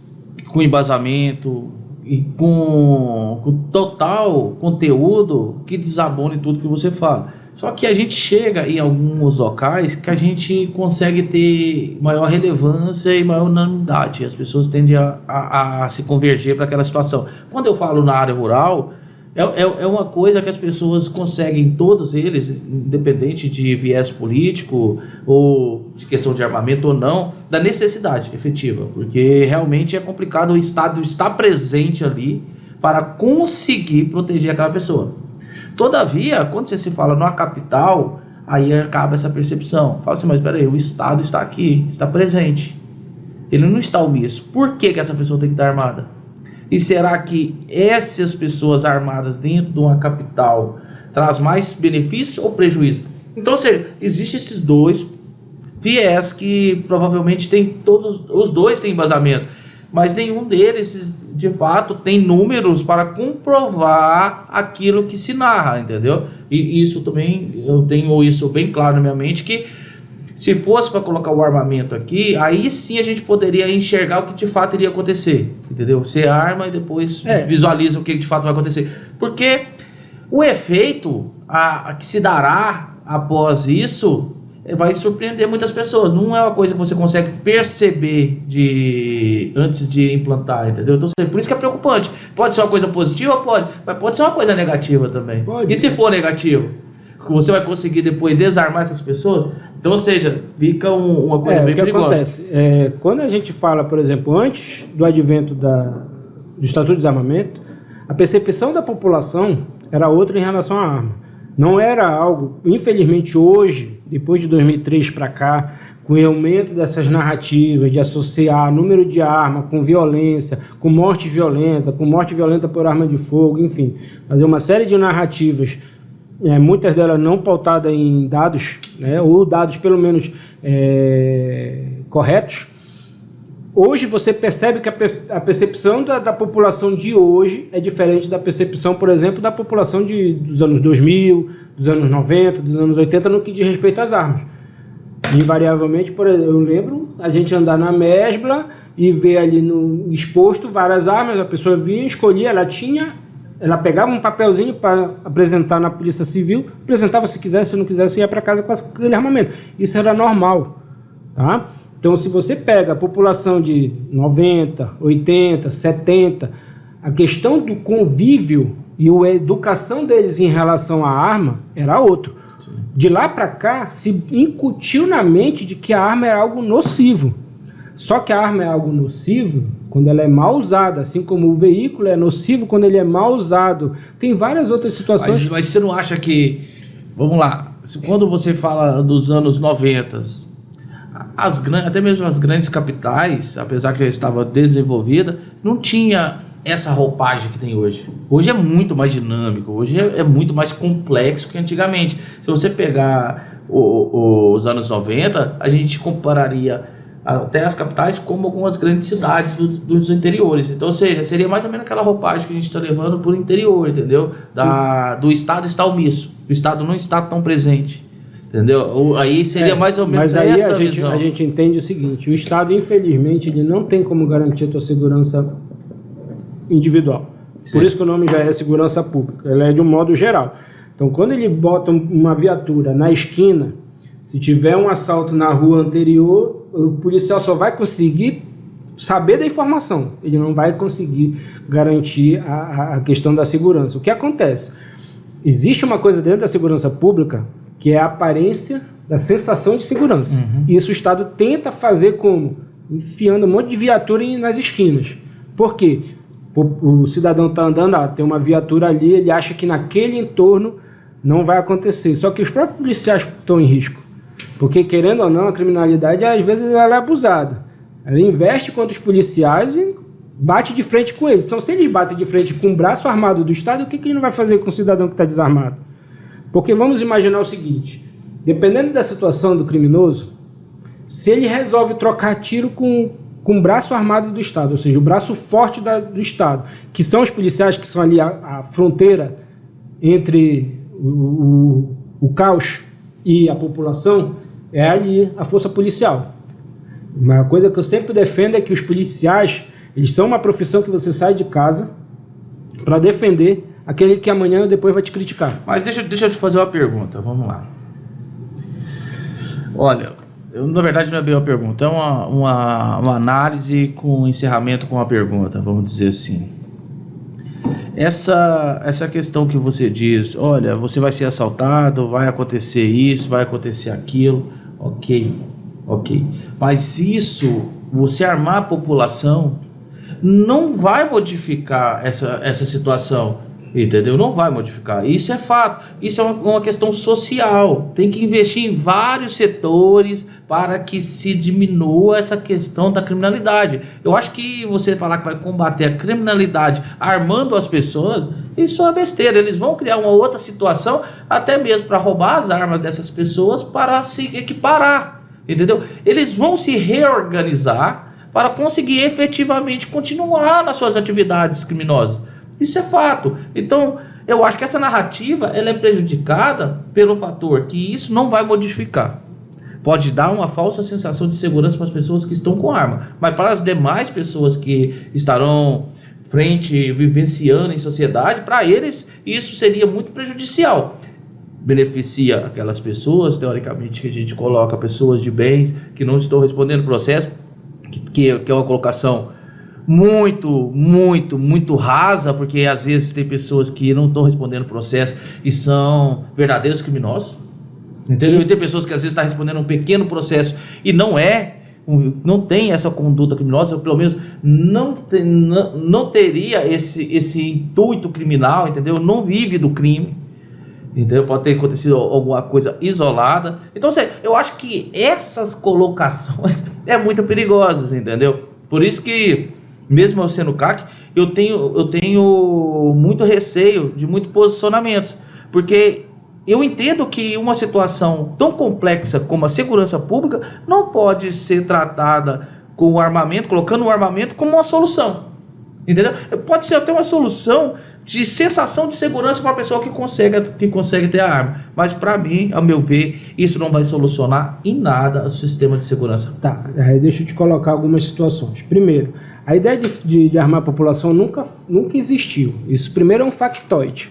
com embasamento e com total conteúdo que desabone tudo que você fala. Só que a gente chega em alguns locais que a gente consegue ter maior relevância e maior unanimidade. As pessoas tendem a se converger para aquela situação. Quando eu falo na área rural, é uma coisa que as pessoas conseguem, todos eles, independente de viés político ou de questão de armamento ou não, da necessidade efetiva. Porque realmente é complicado o Estado estar presente ali para conseguir proteger aquela pessoa. Todavia, quando você se fala numa capital, aí acaba essa percepção. Fala assim, mas peraí, o Estado está aqui, está presente. Ele não está omisso. Por que essa pessoa tem que estar armada? E será que essas pessoas armadas dentro de uma capital traz mais benefício ou prejuízo? Então, existem esses dois viés que provavelmente os dois têm embasamento, mas nenhum deles, de fato, tem números para comprovar aquilo que se narra, entendeu? E isso também, eu tenho isso bem claro na minha mente, que se fosse para colocar o armamento aqui, aí sim a gente poderia enxergar o que de fato iria acontecer, entendeu? Você arma e depois visualiza o que de fato vai acontecer. Porque o efeito que se dará após isso vai surpreender muitas pessoas. Não é uma coisa que você consegue perceber antes de implantar, entendeu? Então, por isso que é preocupante. Pode ser uma coisa positiva? Pode. Mas pode ser uma coisa negativa também. Pode. E se for negativo? você vai conseguir depois desarmar essas pessoas? Então, ou seja, fica uma coisa bem perigosa. O que acontece? Quando a gente fala, por exemplo, antes do advento do Estatuto de Desarmamento, a percepção da população era outra em relação à arma. Não era algo, infelizmente hoje, depois de 2003 para cá, com o aumento dessas narrativas de associar número de arma com violência, com morte violenta por arma de fogo, enfim, fazer uma série de narrativas, muitas delas não pautadas em dados, né, ou dados pelo menos corretos. Hoje você percebe que a percepção da população de hoje é diferente da percepção, por exemplo, da população dos anos 2000, dos anos 90, dos anos 80, no que diz respeito às armas. Invariavelmente, por exemplo, eu lembro a gente andar na Mesbla e ver ali no exposto várias armas, a pessoa vinha, escolhia, ela pegava um papelzinho para apresentar na Polícia Civil, apresentava se quisesse, se não quisesse, ia para casa com aquele armamento. Isso era normal, tá? Então, se você pega a população de 90, 80, 70, a questão do convívio e a educação deles em relação à arma era outro. Sim. De lá para cá, se incutiu na mente de que a arma é algo nocivo. Só que a arma é algo nocivo quando ela é mal usada, assim como o veículo é nocivo quando ele é mal usado. Tem várias outras situações. Mas você não acha que... Vamos lá, quando você fala dos anos 90... até mesmo as grandes capitais, apesar que já estava desenvolvida, não tinha essa roupagem que tem hoje. Hoje é muito mais dinâmico, hoje é muito mais complexo que antigamente. Se você pegar os anos 90, a gente compararia até as capitais como algumas grandes cidades dos interiores. Então, ou seja, seria mais ou menos aquela roupagem que a gente está levando para o interior, entendeu? Do Estado está omisso, o Estado não está tão presente. Entendeu? Aí seria mais ou menos essa visão. Mas aí a gente entende o seguinte: o Estado, infelizmente, ele não tem como garantir a tua segurança individual. Sim. Por isso que o nome já é segurança pública. Ela é de um modo geral. Então, quando ele bota uma viatura na esquina, se tiver um assalto na rua anterior, o policial só vai conseguir saber da informação. Ele não vai conseguir garantir a questão da segurança. O que acontece? Existe uma coisa dentro da segurança pública que é a aparência da sensação de segurança. Uhum. E isso o Estado tenta fazer como? Enfiando um monte de viatura nas esquinas. Por quê? O cidadão está andando, tem uma viatura ali, ele acha que naquele entorno não vai acontecer. Só que os próprios policiais estão em risco. Porque, querendo ou não, a criminalidade, às vezes, ela é abusada. Ela investe contra os policiais e bate de frente com eles. Então, se eles batem de frente com o braço armado do Estado, o que ele não vai fazer com o cidadão que está desarmado? Porque vamos imaginar o seguinte: dependendo da situação do criminoso, se ele resolve trocar tiro com o braço armado do Estado, ou seja, o braço forte do Estado, que são os policiais que são ali a fronteira entre o caos e a população, é ali a força policial. Uma coisa que eu sempre defendo é que os policiais, eles são uma profissão que você sai de casa para defender aquele que amanhã ou depois vai te criticar. Mas deixa eu te fazer uma pergunta, vamos lá. Olha, na verdade não é bem uma pergunta, é uma análise com encerramento com uma pergunta, vamos dizer assim. Essa questão que você diz, olha, você vai ser assaltado, vai acontecer isso, vai acontecer aquilo, ok. Mas isso, você armar a população, não vai modificar essa situação, entendeu? Não vai modificar. Isso é fato. Isso é uma questão social. Tem que investir em vários setores para que se diminua essa questão da criminalidade. Eu acho que você falar que vai combater a criminalidade armando as pessoas, isso é besteira. Eles vão criar uma outra situação, até mesmo para roubar as armas dessas pessoas para se equiparar, entendeu? Eles vão se reorganizar para conseguir efetivamente continuar nas suas atividades criminosas. Isso é fato. Então, eu acho que essa narrativa ela é prejudicada pelo fator que isso não vai modificar. Pode dar uma falsa sensação de segurança para as pessoas que estão com arma, mas para as demais pessoas que estarão vivenciando em sociedade, para eles isso seria muito prejudicial. Beneficia aquelas pessoas, teoricamente, que a gente coloca pessoas de bens que não estão respondendo o processo, que é uma colocação muito rasa, porque às vezes tem pessoas que não estão respondendo o processo e são verdadeiros criminosos, entendeu? E tem pessoas que às vezes estão respondendo um pequeno processo e não tem essa conduta criminosa, ou pelo menos não teria esse intuito criminal, entendeu? Não vive do crime, entendeu? Pode ter acontecido alguma coisa isolada. Então, eu acho que essas colocações é muito perigosas, entendeu? Por isso que, mesmo eu sendo CAC, eu tenho muito receio de muitos posicionamentos, porque eu entendo que uma situação tão complexa como a segurança pública não pode ser tratada com o armamento, colocando o armamento como uma solução, entendeu? Pode ser até uma solução de sensação de segurança para a pessoa que consegue ter a arma, mas para mim, ao meu ver, isso não vai solucionar em nada o sistema de segurança. Tá, aí deixa eu te colocar algumas situações. Primeiro, a ideia de armar a população nunca existiu. Isso primeiro é um factoide.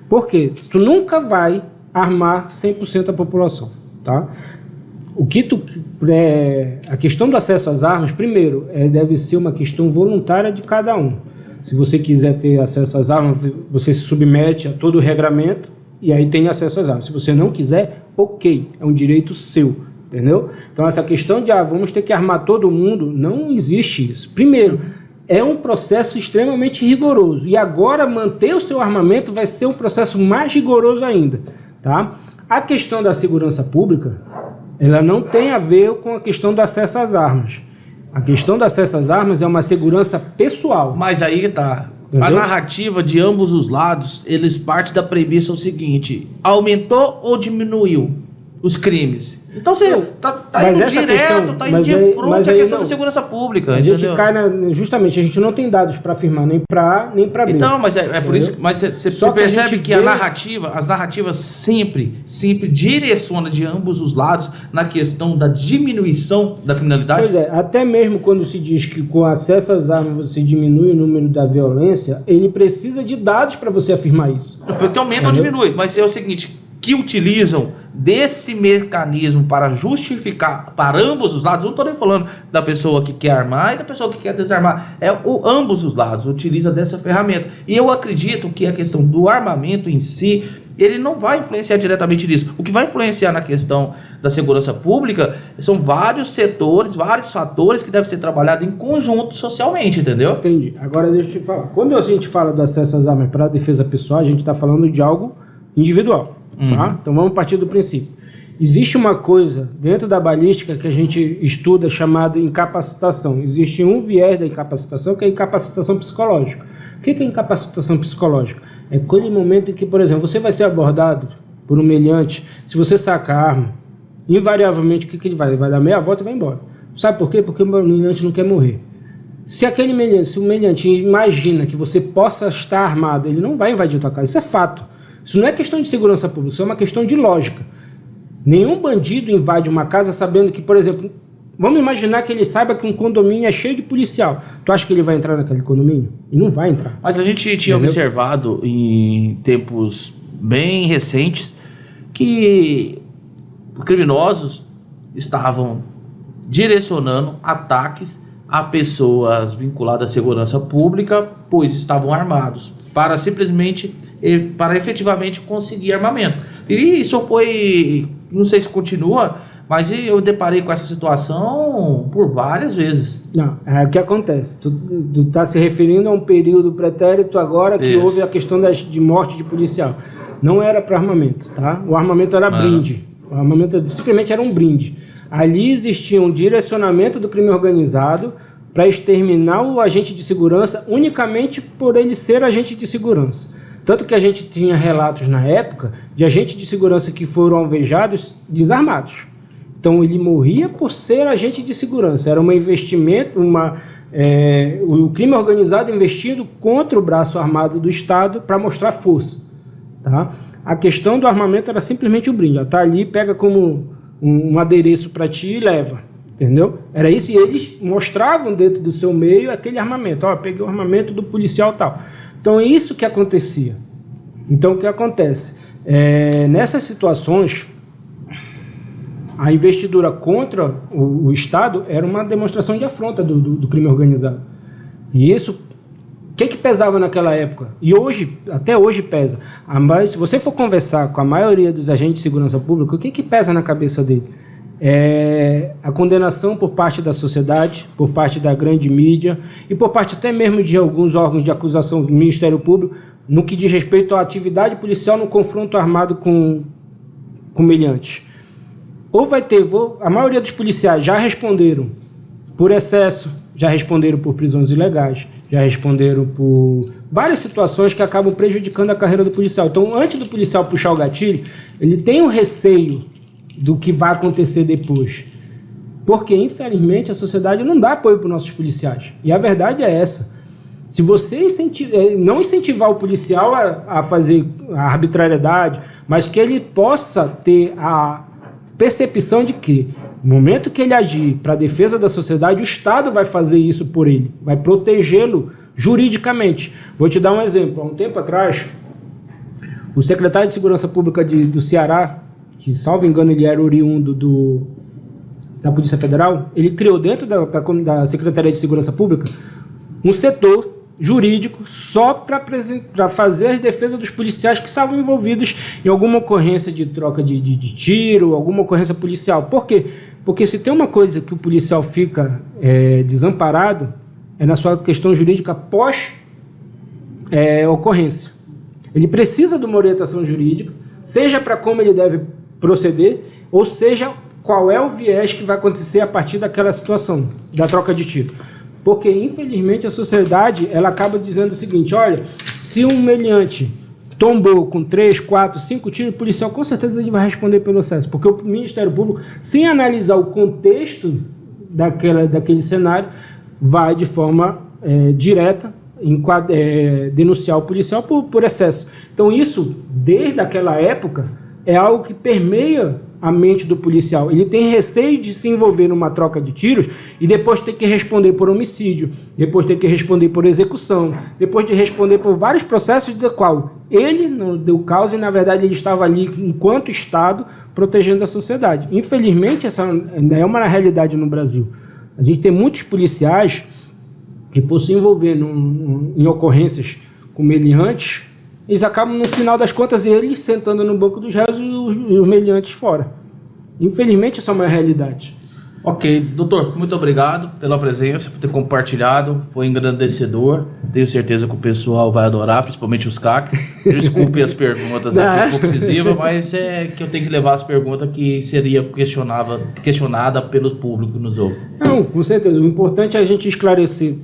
Por quê? Tu nunca vai armar 100% da população, tá? A questão do acesso às armas, primeiro, deve ser uma questão voluntária de cada um. Se você quiser ter acesso às armas, você se submete a todo o regramento e aí tem acesso às armas. Se você não quiser, ok, é um direito seu, entendeu? Então essa questão de vamos ter que armar todo mundo, não existe isso. Primeiro, é um processo extremamente rigoroso e agora manter o seu armamento vai ser um processo mais rigoroso ainda, tá? A questão da segurança pública, ela não tem a ver com a questão do acesso às armas. A questão do acesso às armas é uma segurança pessoal. Mas aí tá. Entendeu? A narrativa de ambos os lados, eles partem da premissa o seguinte: aumentou ou diminuiu os crimes? Então você tá indo direto, tá indo de frente à questão da segurança pública. A gente cai justamente, a gente não tem dados para afirmar nem para A nem para B. Então, mas é por isso, mas você percebe que as narrativas sempre direcionam de ambos os lados na questão da diminuição da criminalidade? Pois é, até mesmo quando se diz que com acesso às armas você diminui o número da violência, ele precisa de dados para você afirmar isso. Porque aumenta ou diminui, mas é o seguinte, que utilizam desse mecanismo para justificar para ambos os lados, não estou nem falando da pessoa que quer armar e da pessoa que quer desarmar, ambos os lados utiliza dessa ferramenta. E eu acredito que a questão do armamento em si, ele não vai influenciar diretamente nisso. O que vai influenciar na questão da segurança pública são vários setores, vários fatores que devem ser trabalhados em conjunto socialmente, entendeu? Entendi. Agora deixa eu te falar. Quando a gente fala do acesso às armas para a defesa pessoal, a gente está falando de algo individual. Tá? Então vamos partir do princípio. Existe uma coisa dentro da balística que a gente estuda chamada incapacitação. Existe um viés da incapacitação que é a incapacitação psicológica. O que é incapacitação psicológica? É aquele momento em que, por exemplo, você vai ser abordado por um meliante, se você saca a arma, invariavelmente o que ele vai? Ele vai dar meia volta e vai embora. Sabe por quê? Porque o meliante não quer morrer. Se o meliante imagina que você possa estar armado, ele não vai invadir a tua casa. Isso é fato. Isso não é questão de segurança pública, isso é uma questão de lógica. Nenhum bandido invade uma casa sabendo que, por exemplo, vamos imaginar que ele saiba que um condomínio é cheio de policial. Tu acha que ele vai entrar naquele condomínio? Ele não vai entrar. Mas a gente tinha observado em tempos bem recentes que criminosos estavam direcionando ataques a pessoas vinculadas à segurança pública, pois estavam armados, para efetivamente conseguir armamento. E isso foi, não sei se continua, mas eu deparei com essa situação por várias vezes. Não, o que acontece? Tu está se referindo a um período pretérito agora que houve a questão de morte de policial. Não era para armamento, tá? O armamento era brinde. O armamento simplesmente era um brinde. Ali existia um direcionamento do crime organizado para exterminar o agente de segurança unicamente por ele ser agente de segurança. Tanto que a gente tinha relatos na época de agentes de segurança que foram alvejados desarmados. Então ele morria por ser agente de segurança. Era um investimento, o crime organizado investindo contra o braço armado do Estado para mostrar força. Tá? A questão do armamento era simplesmente o brinde. Está ali, pega como um adereço para ti e leva. Entendeu? Era isso, e eles mostravam dentro do seu meio aquele armamento. Peguei o armamento do policial tal. Então é isso que acontecia. Então o que acontece? Nessas situações, a investidura contra o Estado era uma demonstração de afronta do crime organizado. E isso, o que pesava naquela época? E hoje, até hoje pesa. Se você for conversar com a maioria dos agentes de segurança pública, o que pesa na cabeça dele? É a condenação por parte da sociedade, por parte da grande mídia e por parte até mesmo de alguns órgãos de acusação do Ministério Público no que diz respeito à atividade policial no confronto armado com meliantes. Ou vai ter, a maioria dos policiais já responderam por excesso, já responderam por prisões ilegais, já responderam por várias situações que acabam prejudicando a carreira do policial. Então, antes do policial puxar o gatilho, ele tem um receio do que vai acontecer depois. Porque, infelizmente, a sociedade não dá apoio para os nossos policiais. E a verdade é essa. Se você não incentivar o policial a fazer a arbitrariedade, mas que ele possa ter a percepção de que, no momento que ele agir para a defesa da sociedade, o Estado vai fazer isso por ele, vai protegê-lo juridicamente. Vou te dar um exemplo. Há um tempo atrás, o secretário de Segurança Pública do Ceará, que, salvo engano, ele era oriundo da Polícia Federal, ele criou dentro da Secretaria de Segurança Pública um setor jurídico só para fazer as defesas dos policiais que estavam envolvidos em alguma ocorrência de troca de tiro, alguma ocorrência policial. Por quê? Porque se tem uma coisa que o policial fica desamparado, é na sua questão jurídica pós-ocorrência. Ele precisa de uma orientação jurídica, seja para como ele deve proceder, ou seja, qual é o viés que vai acontecer a partir daquela situação, da troca de tiro. Porque, infelizmente, a sociedade ela acaba dizendo o seguinte: olha, se um meliante tombou com 3, 4, 5 tiros, o policial com certeza ele vai responder pelo excesso. Porque o Ministério Público, sem analisar o contexto daquele cenário, vai de forma direta denunciar o policial por excesso. Então, isso, desde aquela época, é algo que permeia a mente do policial. Ele tem receio de se envolver numa troca de tiros e depois ter que responder por homicídio, depois ter que responder por execução, depois de responder por vários processos do qual ele não deu causa e, na verdade, ele estava ali enquanto Estado protegendo a sociedade. Infelizmente, essa ainda é uma realidade no Brasil. A gente tem muitos policiais que, por se envolver em ocorrências com meliantes, eles acabam, no final das contas, eles sentando no banco dos réus e os meliantes fora. Infelizmente, essa é uma realidade. Ok, doutor, muito obrigado pela presença, por ter compartilhado, foi engrandecedor. Tenho certeza que o pessoal vai adorar, principalmente os CACs. Desculpe as perguntas aqui um pouco excessivas, mas é que eu tenho que levar as perguntas que seria questionada pelo público que nos ouve. Não, com certeza. O importante é a gente esclarecer,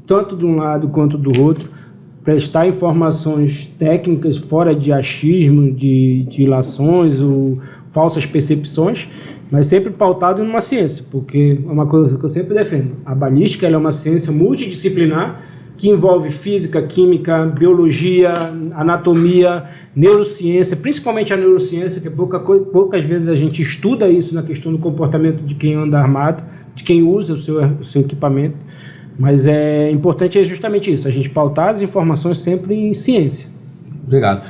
tanto de um lado quanto do outro, prestar informações técnicas fora de achismo, de ilações ou falsas percepções, mas sempre pautado numa ciência, porque é uma coisa que eu sempre defendo. A balística ela é uma ciência multidisciplinar que envolve física, química, biologia, anatomia, neurociência, principalmente a neurociência, que poucas vezes a gente estuda isso na questão do comportamento de quem anda armado, de quem usa o seu equipamento. Mas é importante justamente isso, a gente pautar as informações sempre em ciência. Obrigado.